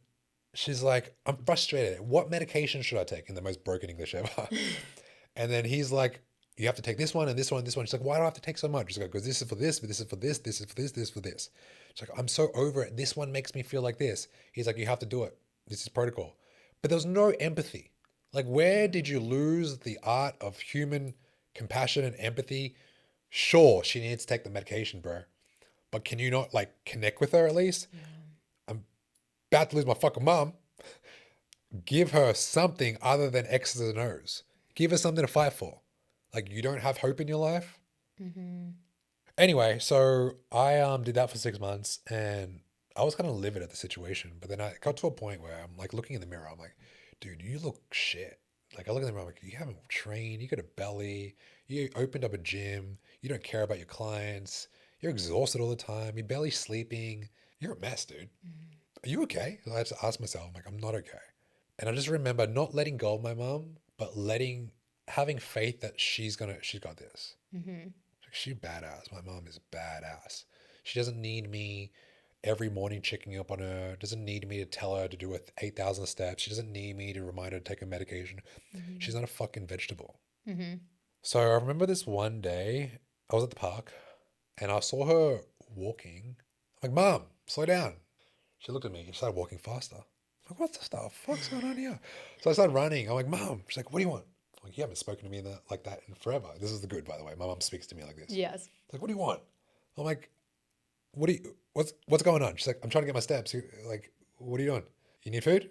she's like, I'm frustrated. What medication should I take? In the most broken English ever. And then he's like, you have to take this one and this one and this one. She's like, why do I have to take so much? She's like, because this is for this, but this is for this, this is for this, this is for this. She's like, I'm so over it. This one makes me feel like this. He's like, you have to do it. This is protocol. But there was no empathy. Like, where did you lose the art of human compassion and empathy? Sure, she needs to take the medication, bro. But can you not like connect with her at least? Yeah. I'm about to lose my fucking mom. Give her something other than X's and O's. Give her something to fight for. Like, you don't have hope in your life. Mm-hmm. Anyway, so I did that for 6 months and I was kind of livid at the situation. But then I got to a point where I'm like looking in the mirror. I'm like, dude, you look shit. Like I look in the mirror, I'm like, you haven't trained. You got a belly. You opened up a gym. You don't care about your clients. You're exhausted all the time. You're barely sleeping. You're a mess, dude. Are you okay? I just asked myself, I'm like, I'm not okay. And I just remember not letting go of my mom, but having faith that she's got this. Mm-hmm. She's badass. My mom is badass. She doesn't need me every morning checking up on her. Doesn't need me to tell her to do 8,000 steps. She doesn't need me to remind her to take her medication. Mm-hmm. She's not a fucking vegetable. Mm-hmm. So I remember this one day, I was at the park and I saw her walking. I'm like, Mom, slow down. She looked at me and she started walking faster. I'm like, what the fuck's going on here? So I started running. I'm like, Mom. She's like, what do you want? I'm like, you haven't spoken to me like that in forever. This is the good, by the way. My mom speaks to me like this. Yes. She's like, what do you want? I'm like, what's going on? She's like, I'm trying to get my steps. Like, what are you doing? You need food?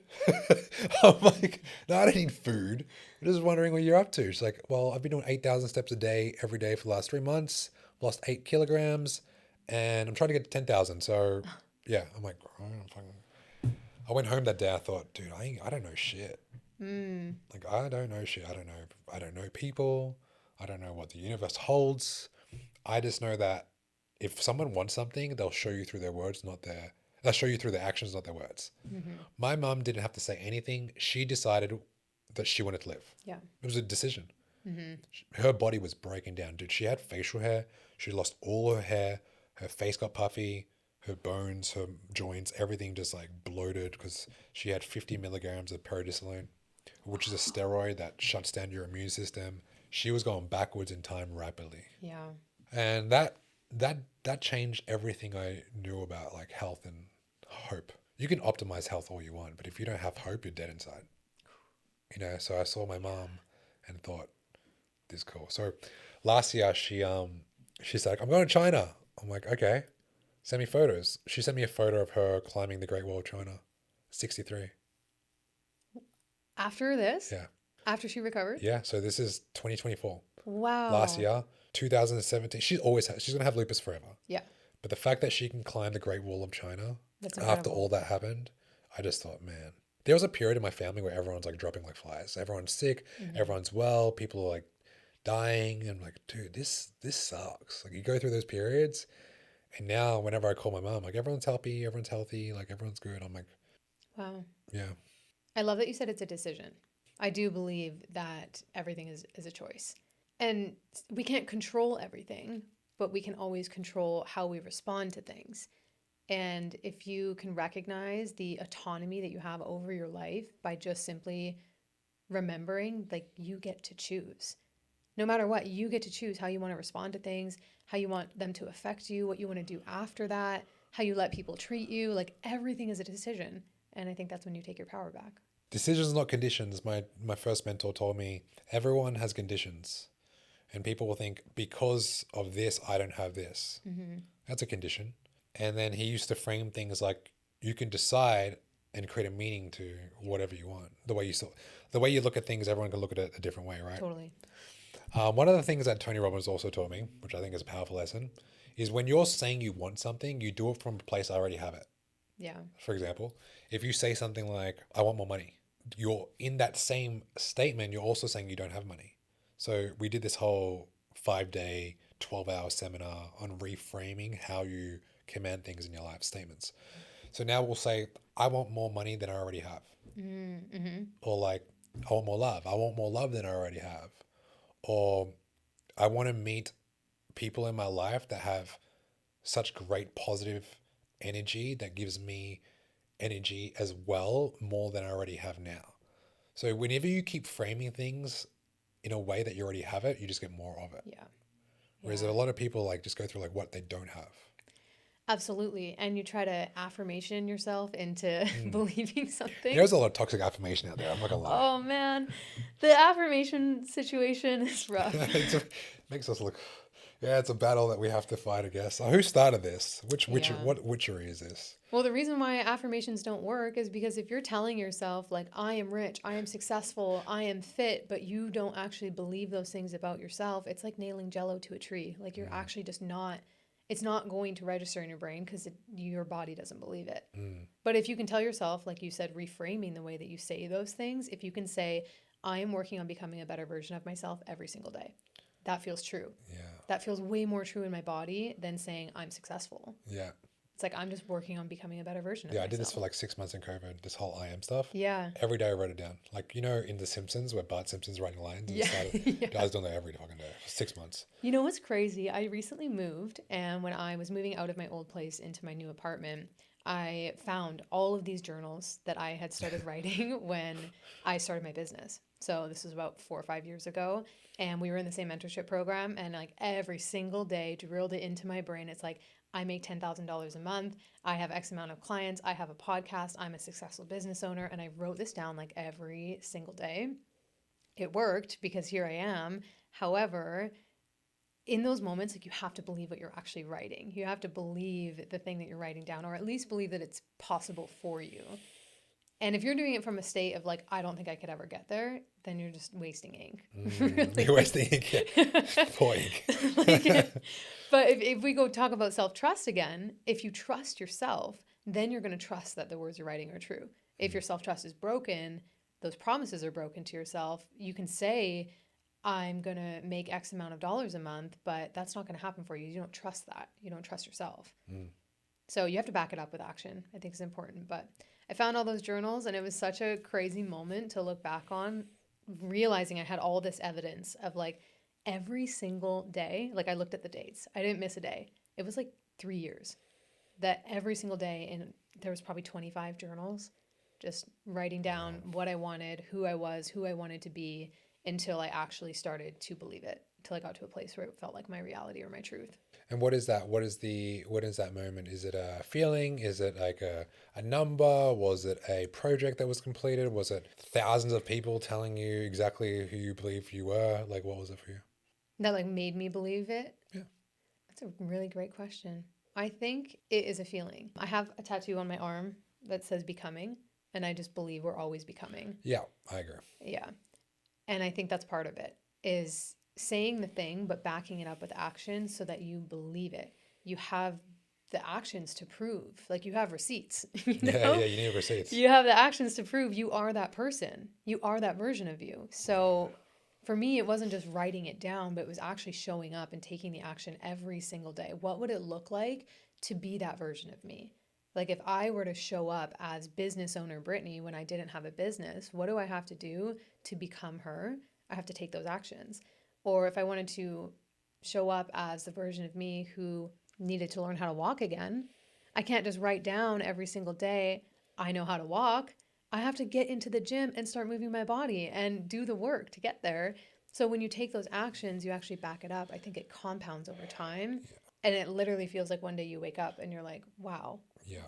I'm like, no, I don't need food. I'm just wondering what you're up to. She's like, well, I've been doing 8,000 steps a day, every day for the last 3 months, lost 8 kilograms, and I'm trying to get to 10,000. So yeah, I'm like, oh, I went home that day. I thought, dude, I don't know shit. Like, I don't know shit. I don't know people. I don't know what the universe holds. I just know that if someone wants something, they'll show you through their words, they'll show you through their actions, not their words. Mm-hmm. My mum didn't have to say anything. She decided that she wanted to live. Yeah. It was a decision. Mm-hmm. Her body was breaking down, dude. She had facial hair. She lost all her hair. Her face got puffy. Her bones, her joints, everything just like bloated because she had 50 milligrams of peridicillin, which is a steroid that shuts down your immune system. She was going backwards in time rapidly. Yeah. And that changed everything I knew about like health and hope. You can optimize health all you want, but if you don't have hope, you're dead inside. So I saw my mom and thought, this is cool. So last year she's like, I'm going to China. I'm like, okay, send me photos. She sent me a photo of her climbing the Great Wall of China, 63. After this? Yeah. After she recovered? Yeah. So this is 2024. Wow. Last year, 2017. She's going to have lupus forever. Yeah. But the fact that she can climb the Great Wall of China That's after incredible. all that happened, I just thought, man, there was a period in my family where everyone's like dropping like flies. Everyone's sick. Mm-hmm. Everyone's well. People are like dying. And I'm like, dude, this sucks. Like you go through those periods. And now whenever I call my mom, like everyone's happy, everyone's healthy, like everyone's good. I'm like, Wow. yeah. I love that you said it's a decision. I do believe that everything is a choice. And we can't control everything, but we can always control how we respond to things. And if you can recognize the autonomy that you have over your life by just simply remembering, like, you get to choose. No matter what, you get to choose how you want to respond to things, how you want them to affect you, what you want to do after that, how you let people treat you. Like, everything is a decision. And I think that's when you take your power back. Decisions, not conditions. My first mentor told me everyone has conditions. And people will think, because of this, I don't have this. Mm-hmm. That's a condition. And then he used to frame things like, you can decide and create a meaning to whatever you want. The way you look at things, everyone can look at it a different way, right? Totally. One of the things that Tony Robbins also taught me, which I think is a powerful lesson, is when you're saying you want something, you do it from a place I already have it. Yeah. For example, if you say something like, I want more money, you're in that same statement, you're also saying you don't have money. So we did this whole 5-day, 12-hour seminar on reframing how you command things in your life, statements. So now we'll say, I want more money than I already have. Mm-hmm. Or like, I want more love. I want more love than I already have. Or I want to meet people in my life that have such great positive energy that gives me energy as well, more than I already have now. So whenever you keep framing things in a way that you already have it, you just get more of it. Yeah. Whereas a lot of people like just go through like what they don't have. Absolutely. And you try to affirmation yourself into believing something. There's a lot of toxic affirmation out there. I'm not gonna lie. Oh man, the affirmation situation is rough. It makes us look. Yeah, it's a battle that we have to fight, I guess. Who started this? What witchery is this? Well, the reason why affirmations don't work is because if you're telling yourself, like, I am rich, I am successful, I am fit, but you don't actually believe those things about yourself, it's like nailing Jello to a tree. Like, you're actually just not, it's not going to register in your brain because your body doesn't believe it. But if you can tell yourself, like you said, reframing the way that you say those things, if you can say, I am working on becoming a better version of myself every single day, that feels true. Yeah. That feels way more true in my body than saying I'm successful. Yeah. It's like, I'm just working on becoming a better version of myself. Yeah, I did this for like 6 months in COVID, this whole I am stuff. Yeah. Every day I wrote it down. Like, you know, in The Simpsons where Bart Simpson's writing lines? Yeah. Guys doing that every fucking day for 6 months. You know what's crazy? I recently moved, and when I was moving out of my old place into my new apartment, I found all of these journals that I had started writing when I started my business. So this was about 4 or 5 years ago, and we were in the same mentorship program, and like every single day drilled it into my brain. It's like, I make $10,000 a month. I have X amount of clients. I have a podcast. I'm a successful business owner. And I wrote this down like every single day. It worked because here I am. However, in those moments, like, you have to believe what you're actually writing. You have to believe the thing that you're writing down, or at least believe that it's possible for you. And if you're doing it from a state of like, I don't think I could ever get there, then you're just wasting ink. You're wasting ink. Poor ink. But if we go talk about self-trust again, if you trust yourself, then you're going to trust that the words you're writing are true. If your self-trust is broken, those promises are broken to yourself, you can say, I'm going to make X amount of dollars a month, but that's not going to happen for you. You don't trust that. You don't trust yourself. So you have to back it up with action. I think it's important. But I found all those journals, and it was such a crazy moment to look back on, realizing I had all this evidence of like every single day. Like, I looked at the dates. I didn't miss a day. It was like 3 years that every single day, and there was probably 25 journals, just writing down what I wanted, who I was, who I wanted to be, until I actually started to believe it, until I got to a place where it felt like my reality or my truth. And what is that? What is that moment? Is it a feeling? Is it like a number? Was it a project that was completed? Was it thousands of people telling you exactly who you believe you were? Like, what was it for you? That like made me believe it? Yeah. That's a really great question. I think it is a feeling. I have a tattoo on my arm that says becoming, and I just believe we're always becoming. Yeah, I agree. Yeah. And I think that's part of it, is saying the thing, but backing it up with action so that you believe it. You have the actions to prove, like, you have receipts. You know? Yeah, you need receipts. You have the actions to prove you are that person. You are that version of you. So for me, it wasn't just writing it down, but it was actually showing up and taking the action every single day. What would it look like to be that version of me? Like, if I were to show up as business owner Brittany when I didn't have a business, what do I have to do to become her? I have to take those actions. Or if I wanted to show up as the version of me who needed to learn how to walk again, I can't just write down every single day, I know how to walk. I have to get into the gym and start moving my body and do the work to get there. So when you take those actions, you actually back it up. I think it compounds over time. And it literally feels like one day you wake up and you're like, wow,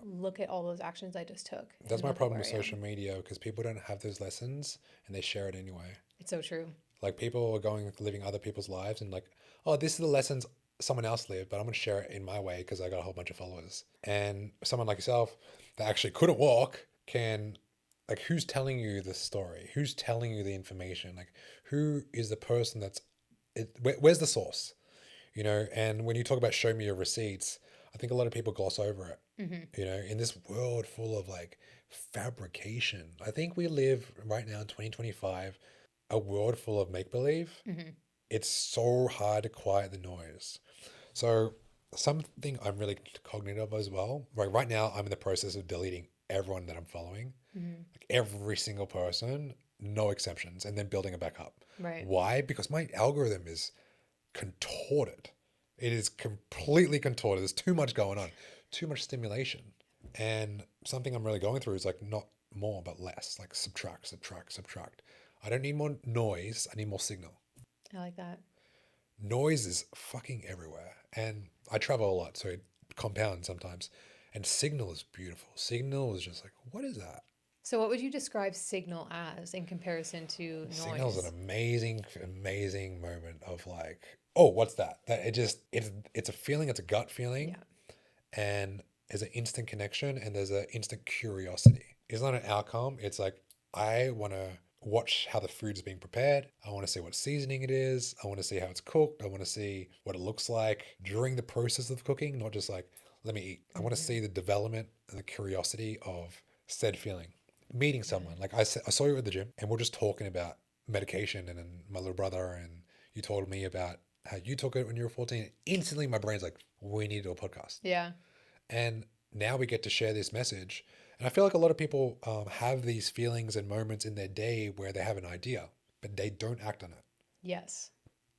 look at all those actions I just took. That's my problem with social media, because people don't have those lessons and they share it anyway. It's so true. Like people are living other people's lives and like, oh, this is the lessons someone else lived, but I'm going to share it in my way because I got a whole bunch of followers. And someone like yourself that actually couldn't walk can, like, who's telling you the story? Who's telling you the information? Like, who is the person where's the source? And when you talk about show me your receipts, I think a lot of people gloss over it. In this world full of like fabrication. I think we live right now in 2025, a world full of make believe. It's so hard to quiet the noise. So something I'm really cognitive of as well. Right now, I'm in the process of deleting everyone that I'm following, like every single person, no exceptions, and then building it back up. Right. Why? Because my algorithm is contorted. It is completely contorted. There's too much going on, too much stimulation. And something I'm really going through is like not more, but less, like subtract, subtract, subtract. I don't need more noise. I need more signal. I like that. Noise is fucking everywhere. And I travel a lot, so it compounds sometimes. And signal is beautiful. Signal is just like, what is that? So what would you describe signal as in comparison to noise? Signal is an amazing, amazing moment of like, oh, what's that? It's a feeling, it's a gut feeling. Yeah. And there's an instant connection and there's an instant curiosity. It's not an outcome. It's like, I want to watch how the food is being prepared. I want to see what seasoning it is. I want to see how it's cooked. I want to see what it looks like during the process of cooking, not just like, let me eat. I want to see the development and the curiosity of said feeling. Meeting someone, like I saw you at the gym and we're just talking about medication and then my little brother, and you told me about how you took it when you were 14. Instantly my brain's like, we need to do a podcast. Yeah. And now we get to share this message. And I feel like a lot of people have these feelings and moments in their day where they have an idea, but they don't act on it. Yes.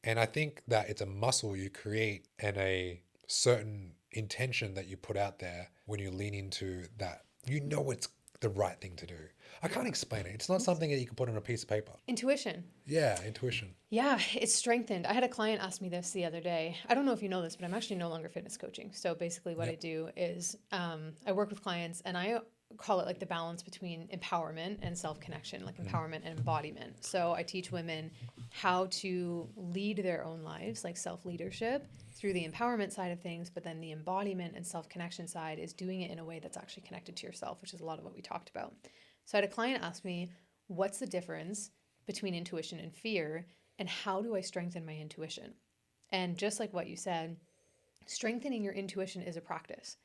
And I think that it's a muscle you create and a certain intention that you put out there when you lean into that. It's the right thing to do. I can't explain it. It's not something that you can put on a piece of paper. Intuition. Yeah, intuition. Yeah, it's strengthened. I had a client ask me this the other day. I don't know if you know this, but I'm actually no longer fitness coaching. So basically what I do is I work with clients and I call it like the balance between empowerment and self-connection, like empowerment and embodiment. So I teach women how to lead their own lives, like self-leadership through the empowerment side of things, but then the embodiment and self-connection side is doing it in a way that's actually connected to yourself, which is a lot of what we talked about. So I had a client ask me, what's the difference between intuition and fear, and how do I strengthen my intuition? And just like what you said, strengthening your intuition is a practice.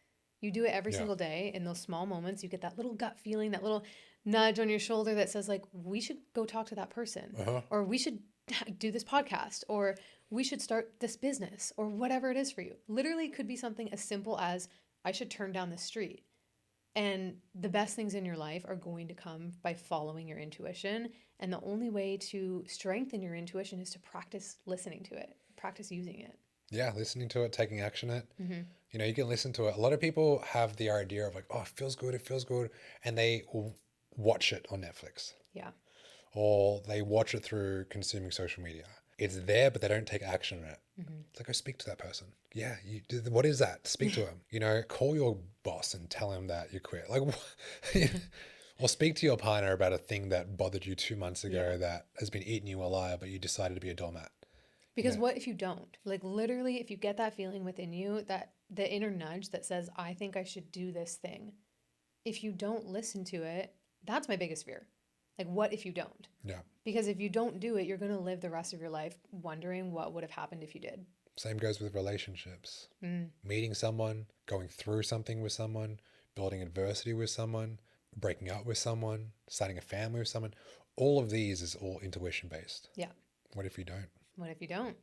You do it every single day. In those small moments, you get that little gut feeling, that little nudge on your shoulder that says like, we should go talk to that person, or we should do this podcast, or we should start this business, or whatever it is for you. Literally could be something as simple as I should turn down the street. And the best things in your life are going to come by following your intuition. And the only way to strengthen your intuition is to practice listening to it, practice using it. Yeah, listening to it, taking action on it. You can listen to it. A lot of people have the idea of like, oh, it feels good. And they watch it on Netflix. Yeah. Or they watch it through consuming social media. It's there, but they don't take action on it. It's like, go speak to that person. Yeah, what is that? Speak to him. Call your boss and tell him that you quit. Like, or speak to your partner about a thing that bothered you 2 months ago that has been eating you alive, but you decided to be a doormat. Because what if you don't? Like literally, if you get that feeling within you, that the inner nudge that says, I think I should do this thing. If you don't listen to it, that's my biggest fear. Like, what if you don't? Yeah. Because if you don't do it, you're going to live the rest of your life wondering what would have happened if you did. Same goes with relationships. Meeting someone, going through something with someone, building adversity with someone, breaking up with someone, starting a family with someone. All of these is all intuition based. Yeah. What if you don't? What if you don't?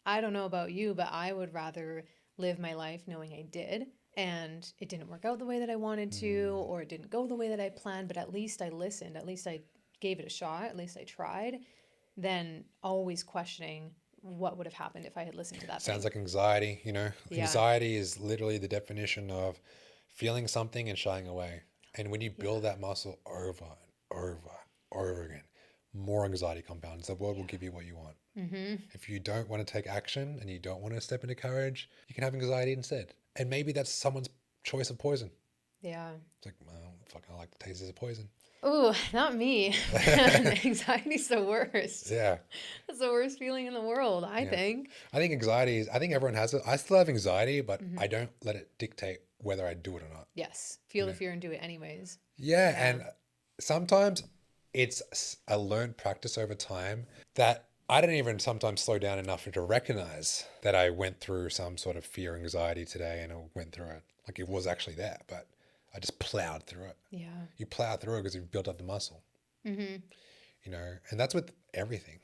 I don't know about you, but I would rather live my life knowing I did and it didn't work out the way that I wanted to, or it didn't go the way that I planned, but at least I listened. At least I gave it a shot. At least I tried. Than always questioning what would have happened if I had listened to that. Sounds like anxiety, Anxiety is literally the definition of feeling something and shying away. And when you build that muscle over and over again, more anxiety compounds. The world will give you what you want. If you don't want to take action and you don't want to step into courage, you can have anxiety instead. And maybe that's someone's choice of poison. Yeah. It's like, well, fucking I like the taste of poison. Oh, not me. Man, anxiety's the worst. Yeah. That's the worst feeling in the world, I Yeah. think. I think I think everyone has it. I still have anxiety, but Hmm. I don't let it dictate whether I do it or not. Yes. You Feel the know? fear and do it anyways. Yeah. Yeah. And sometimes it's a learned practice over time that I didn't even sometimes slow down enough to recognize that I went through some sort of fear, anxiety today and I went through it. Like it was actually there, but I just plowed through it. Yeah. You plow through it because you've built up the muscle, Hmm. and that's with everything.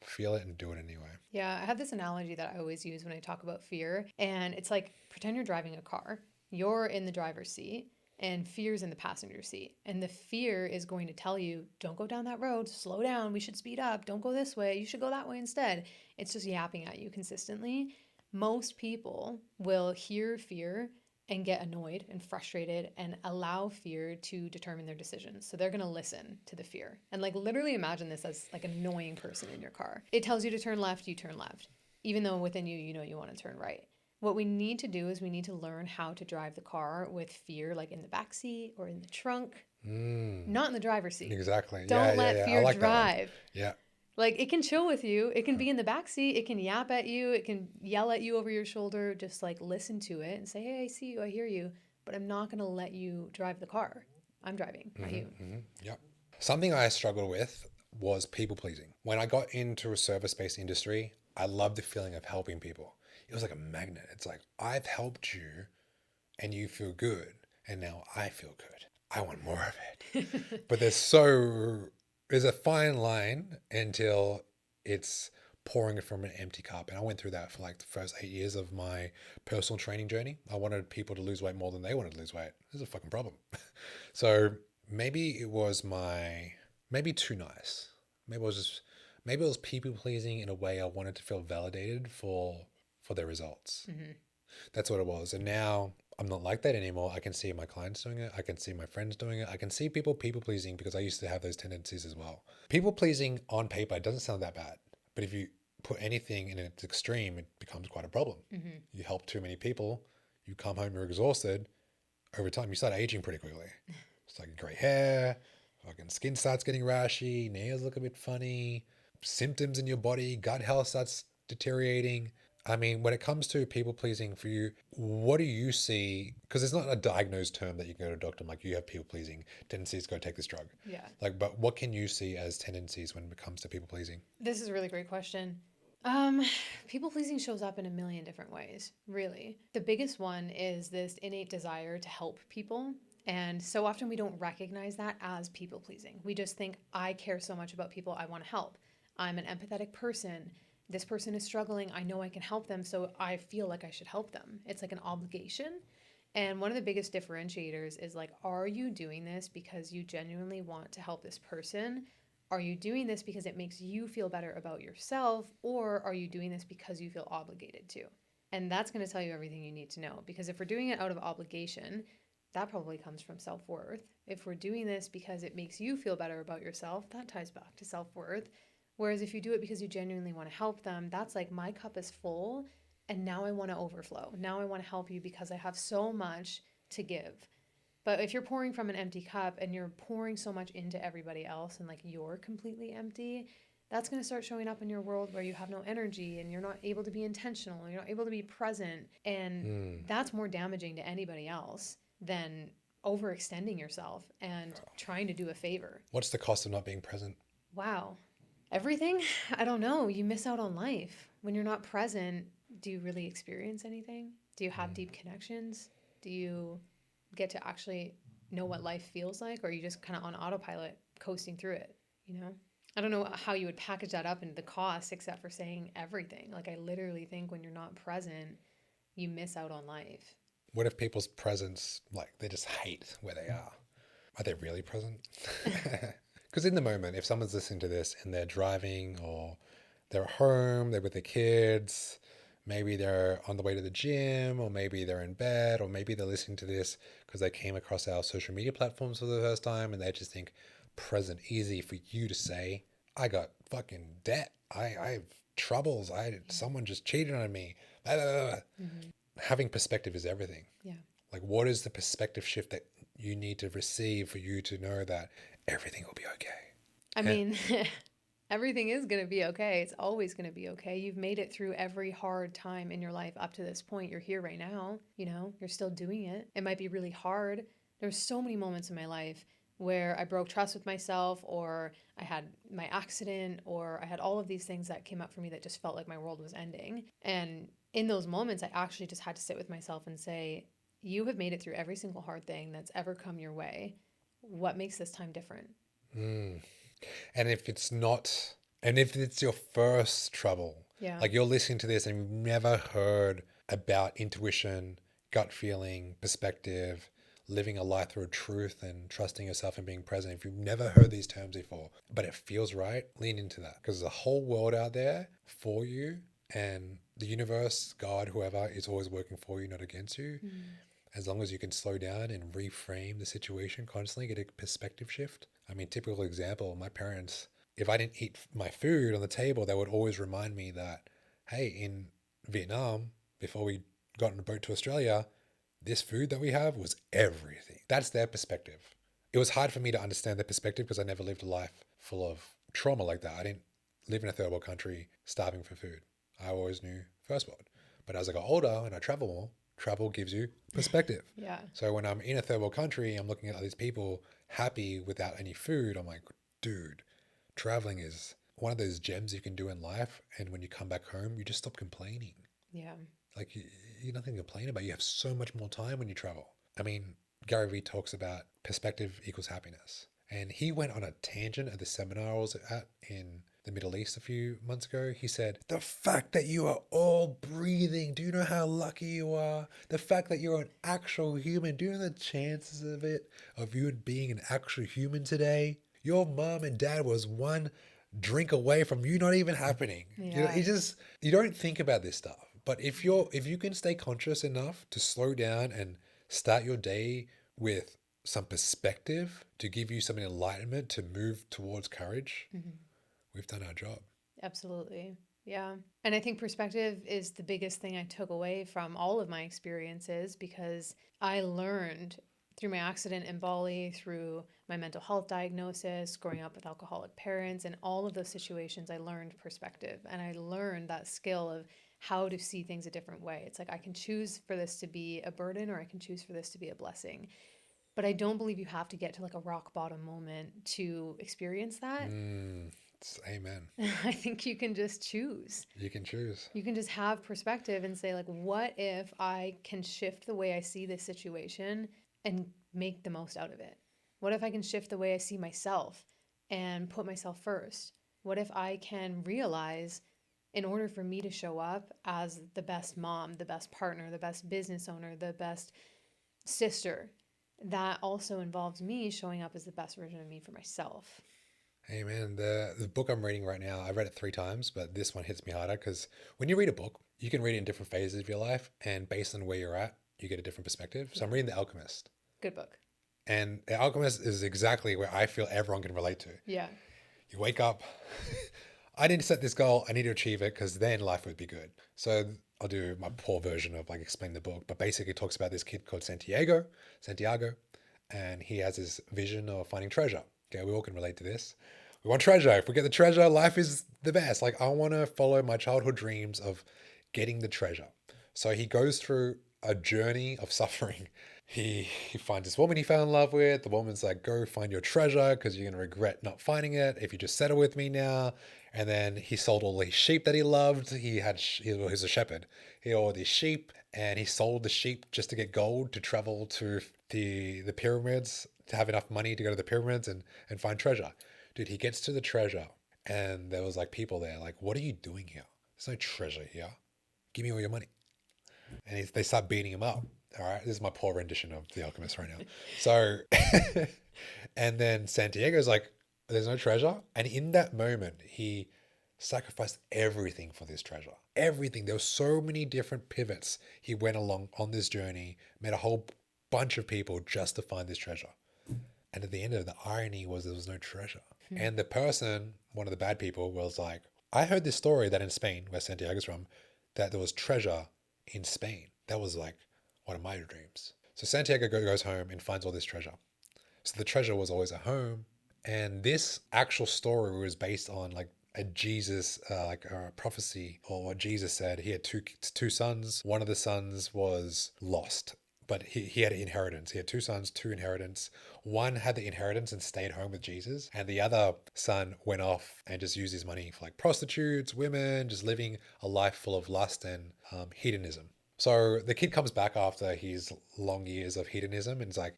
Feel it and do it anyway. Yeah. I have this analogy that I always use when I talk about fear. And it's like pretend you're driving a car, you're in the driver's seat, and fear's in the passenger seat. And the fear is going to tell you, don't go down that road, slow down, we should speed up, don't go this way, you should go that way instead. It's just yapping at you consistently. Most people will hear fear and get annoyed and frustrated and allow fear to determine their decisions. So they're going to listen to the fear. And like literally imagine this as like an annoying person in your car. It tells you to turn left, you turn left. Even though within you, you know you want to turn right. What we need to do is we need to learn how to drive the car with fear, like in the back seat or in the trunk, not in the driver's seat. Exactly. Don't Yeah, yeah, let yeah. I fear like that one. drive. Yeah. Like it can chill with you. It can be in the back seat. It can yap at you. It can yell at you over your shoulder. Just like listen to it and say, "Hey, I see you. I hear you." But I'm not going to let you drive the car. I'm driving, not you. Yeah. Something I struggled with was people pleasing. When I got into a service-based industry, I loved the feeling of helping people. It was like a magnet. It's like, I've helped you and you feel good, and now I feel good. I want more of it. But there's a fine line until it's pouring from an empty cup. And I went through that for like the first 8 years of my personal training journey. I wanted people to lose weight more than they wanted to lose weight. This is a fucking problem. So maybe it was maybe too nice. Maybe it was people pleasing in a way I wanted to feel validated for their results. Mm-hmm. That's what it was. And now I'm not like that anymore. I can see my clients doing it. I can see my friends doing it. I can see people pleasing because I used to have those tendencies as well. People pleasing on paper doesn't sound that bad. But if you put anything in its extreme, it becomes quite a problem. Mm-hmm. You help too many people, you come home, you're exhausted. Over time, you start aging pretty quickly. It's like gray hair, fucking skin starts getting rashy, nails look a bit funny, symptoms in your body, gut health starts deteriorating. I mean, when it comes to people pleasing for you, what do you see? Because it's not a diagnosed term that you can go to a doctor and like you have people pleasing tendencies, go take this drug. Yeah. Like, but what can you see as tendencies when it comes to people pleasing? This is a really great question. People pleasing shows up in a million different ways, really. The biggest one is this innate desire to help people. And so often we don't recognize that as people pleasing. We just think, I care so much about people, I want to help. I'm an empathetic person. This person is struggling. I know I can help them, so I feel like I should help them. It's like an obligation. And one of the biggest differentiators is like, are you doing this because you genuinely want to help this person? Are you doing this because it makes you feel better about yourself, or are you doing this because you feel obligated to? And that's going to tell you everything you need to know. Because if we're doing it out of obligation, that probably comes from self-worth. If we're doing this because it makes you feel better about yourself, that ties back to self-worth. Whereas if you do it because you genuinely want to help them, that's like, my cup is full and now I want to overflow. Now I want to help you because I have so much to give. But if you're pouring from an empty cup and you're pouring so much into everybody else and like you're completely empty, that's going to start showing up in your world where you have no energy and you're not able to be intentional, you're not able to be present. And that's more damaging to anybody else than overextending yourself and trying to do a favor. What's the cost of not being present? Wow. Everything? I don't know. You miss out on life. When you're not present, do you really experience anything? Do you have deep connections? Do you get to actually know what life feels like, or are you just kind of on autopilot coasting through it, you know? I don't know how you would package that up into the cost except for saying everything. Like, I literally think when you're not present, you miss out on life. What if people's presence, like they just hate where they are? Are they really present? Because in the moment, if someone's listening to this and they're driving or they're at home, they're with their kids, maybe they're on the way to the gym, or maybe they're in bed, or maybe they're listening to this because they came across our social media platforms for the first time and they just think present, easy for you to say, I got fucking debt. I have troubles. Someone just cheated on me. Blah, blah, blah. Mm-hmm. Having perspective is everything. Yeah. Like, what is the perspective shift that you need to receive for you to know that everything will be okay. I And mean, everything is going to be okay. It's always going to be okay. You've made it through every hard time in your life up to this point. You're here right now. You know, you're still doing it. It might be really hard. There's so many moments in my life where I broke trust with myself, or I had my accident, or I had all of these things that came up for me that just felt like my world was ending. And in those moments, I actually just had to sit with myself and say, you have made it through every single hard thing that's ever come your way. What makes this time different? mm, and if it's not, and if it's your first trouble, Yeah. like you're listening to this and you've never heard about intuition, gut feeling, perspective, living a life through truth and trusting yourself and being present. If you've never heard these terms before, but it feels right, lean into that, because there's a whole world out there for you, and the universe, God, whoever, is always working for you, not against you. Mm. As long as you can slow down and reframe the situation constantly, get a perspective shift. I mean, typical example, my parents, if I didn't eat my food on the table, they would always remind me that, hey, in Vietnam, before we got on a boat to Australia, this food that we have was everything. That's their perspective. It was hard for me to understand their perspective because I never lived a life full of trauma like that. I didn't live in a third world country starving for food. I always knew first world. But as I got older and I travel more, travel gives you perspective. Yeah. So when I'm in a third world country, I'm looking at all these people happy without any food. I'm like, dude, traveling is one of those gems you can do in life. And when you come back home, you just stop complaining. Yeah. Like you're nothing to complain about. You have so much more time when you travel. I mean, Gary Vee talks about perspective equals happiness. And he went on a tangent at the seminar I was at in the Middle East a few months ago. He said, the fact that you are all breathing, do you know how lucky you are? The fact that you're an actual human, do you know the chances of it, of you being an actual human today? Your mom and dad was one drink away from you not even happening. You know, Yeah. you don't think about this stuff. But if you can stay conscious enough to slow down and start your day with some perspective to give you some enlightenment to move towards courage, Mhm. we've done our job. Absolutely. Yeah. And I think perspective is the biggest thing I took away from all of my experiences, because I learned through my accident in Bali, through my mental health diagnosis, growing up with alcoholic parents, and all of those situations, I learned perspective. And I learned that skill of how to see things a different way. It's like I can choose for this to be a burden, or I can choose for this to be a blessing. But I don't believe you have to get to like a rock bottom moment to experience that. Amen. I think you can just choose. You can choose. You can just have perspective and say, like, what if I can shift the way I see this situation and make the most out of it? What if I can shift the way I see myself and put myself first? What if I can realize, in order for me to show up as the best mom, the best partner, the best business owner, the best sister, that also involves me showing up as the best version of me for myself? Hey man, the book I'm reading right now, I've read it 3 times, but this one hits me harder because when you read a book, you can read it in different phases of your life, and based on where you're at, you get a different perspective. So I'm reading The Alchemist, Good book. and The Alchemist is exactly where I feel everyone can relate to. Yeah. You wake up, I need to set this goal, I need to achieve it because then life would be good. So I'll do my poor version of like explain the book, but basically it talks about this kid called Santiago, and he has this vision of finding treasure. Okay, we all can relate to this. We want treasure. If we get the treasure, life is the best. Like I want to follow my childhood dreams of getting the treasure. So he goes through a journey of suffering. He finds this woman he fell in love with. The woman's like, go find your treasure because you're going to regret not finding it if you just settle with me now. And then he sold all his sheep that he loved. He was a shepherd. He had all these sheep, and he sold the sheep just to get gold to travel to the pyramids, to have enough money to go to the pyramids and find treasure. Dude, he gets to the treasure, and there was like people there like, what are you doing here? There's no treasure here. Give me all your money. And they start beating him up. All right, this is my poor rendition of The Alchemist right now. So, and then Santiago's like, there's no treasure. And in that moment, he sacrificed everything for this treasure. Everything. There were so many different pivots. He went along on this journey, met a whole bunch of people just to find this treasure. And at the end of it, the irony was there was no treasure. And the person, one of the bad people, was like, I heard this story that in Spain, where Santiago's from, that there was treasure in Spain. That was like one of my dreams. So Santiago goes home and finds all this treasure. So the treasure was always at home, And this actual story was based on like a Jesus, like a prophecy, or what Jesus said. He had two sons. One of the sons was lost, but he had an inheritance. He had two sons, two inheritance. One had the inheritance and stayed home with Jesus, and the other son went off and just used his money for like prostitutes, women, just living a life full of lust and hedonism. So the kid comes back after his long years of hedonism and is like,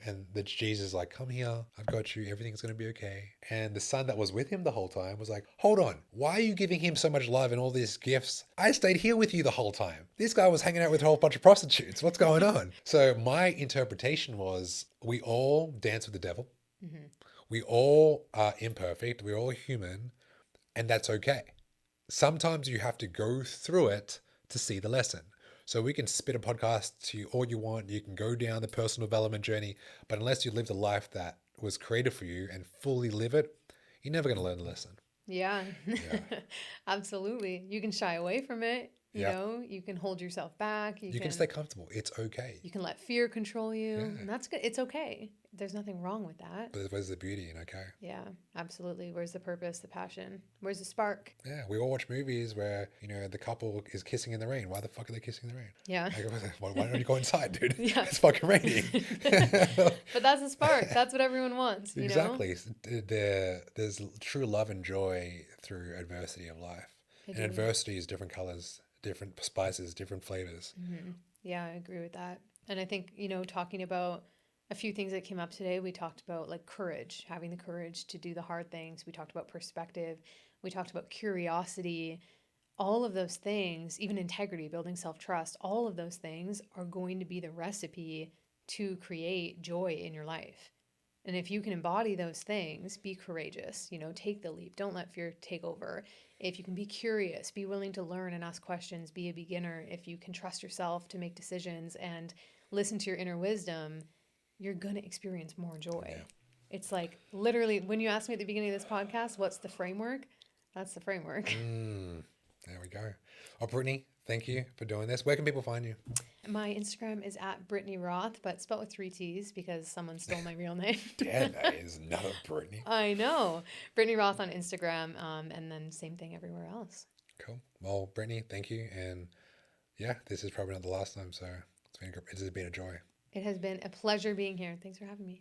and the Jesus is like, come here, I've got you, everything's going to be okay. And the son that was with him the whole time was like, hold on, why are you giving him so much love and all these gifts? I stayed here with you the whole time. This guy was hanging out with a whole bunch of prostitutes. What's going on? So my interpretation was, we all dance with the devil. Mm-hmm. We all are imperfect. We're all human, and that's okay. Sometimes you have to go through it to see the lesson. So we can spit a podcast to you all you want. You can go down the personal development journey, but unless you live the life that was created for you and fully live it, you're never going to learn the lesson. Yeah, Yeah. absolutely. You can shy away from it. You Yeah. know, you can hold yourself back. You can stay comfortable. It's okay. You can let fear control you. Yeah. And that's good. It's okay. There's nothing wrong with that. But where's the beauty in okay? Yeah, absolutely. Where's the purpose, the passion? Where's the spark? Yeah, we all watch movies where, you know, the couple is kissing in the rain. Why the fuck are they kissing in the rain? Yeah. Like, why don't you go inside, dude? Yeah. It's fucking raining. But that's the spark. That's what everyone wants, you know? Exactly. There's true love and joy through adversity of life. And adversity is different colors, different spices, different flavors. Mm-hmm. Yeah, I agree with that. And I think, you know, talking about a few things that came up today, we talked about like courage, having the courage to do the hard things. We talked about perspective. We talked about curiosity. All of those things, even integrity, building self-trust, all of those things are going to be the recipe to create joy in your life. And if you can embody those things, be courageous, you know, take the leap. Don't let fear take over. If you can be curious, be willing to learn and ask questions, be a beginner. If you can trust yourself to make decisions and listen to your inner wisdom, you're going to experience more joy. Yeah. It's like literally when you asked me at the beginning of this podcast, what's the framework? That's the framework. There we go. Oh, Brittany, thank you for doing this. Where can people find you? My Instagram is at Brittany Roth, but spelled with 3 T's because someone stole my real name. Damn, that is not a Brittany. I know. Brittany Roth on Instagram, and then same thing everywhere else. Cool. Well, Brittany, thank you. And yeah, this is probably not the last time, so it has been a joy. It has been a pleasure being here. Thanks for having me.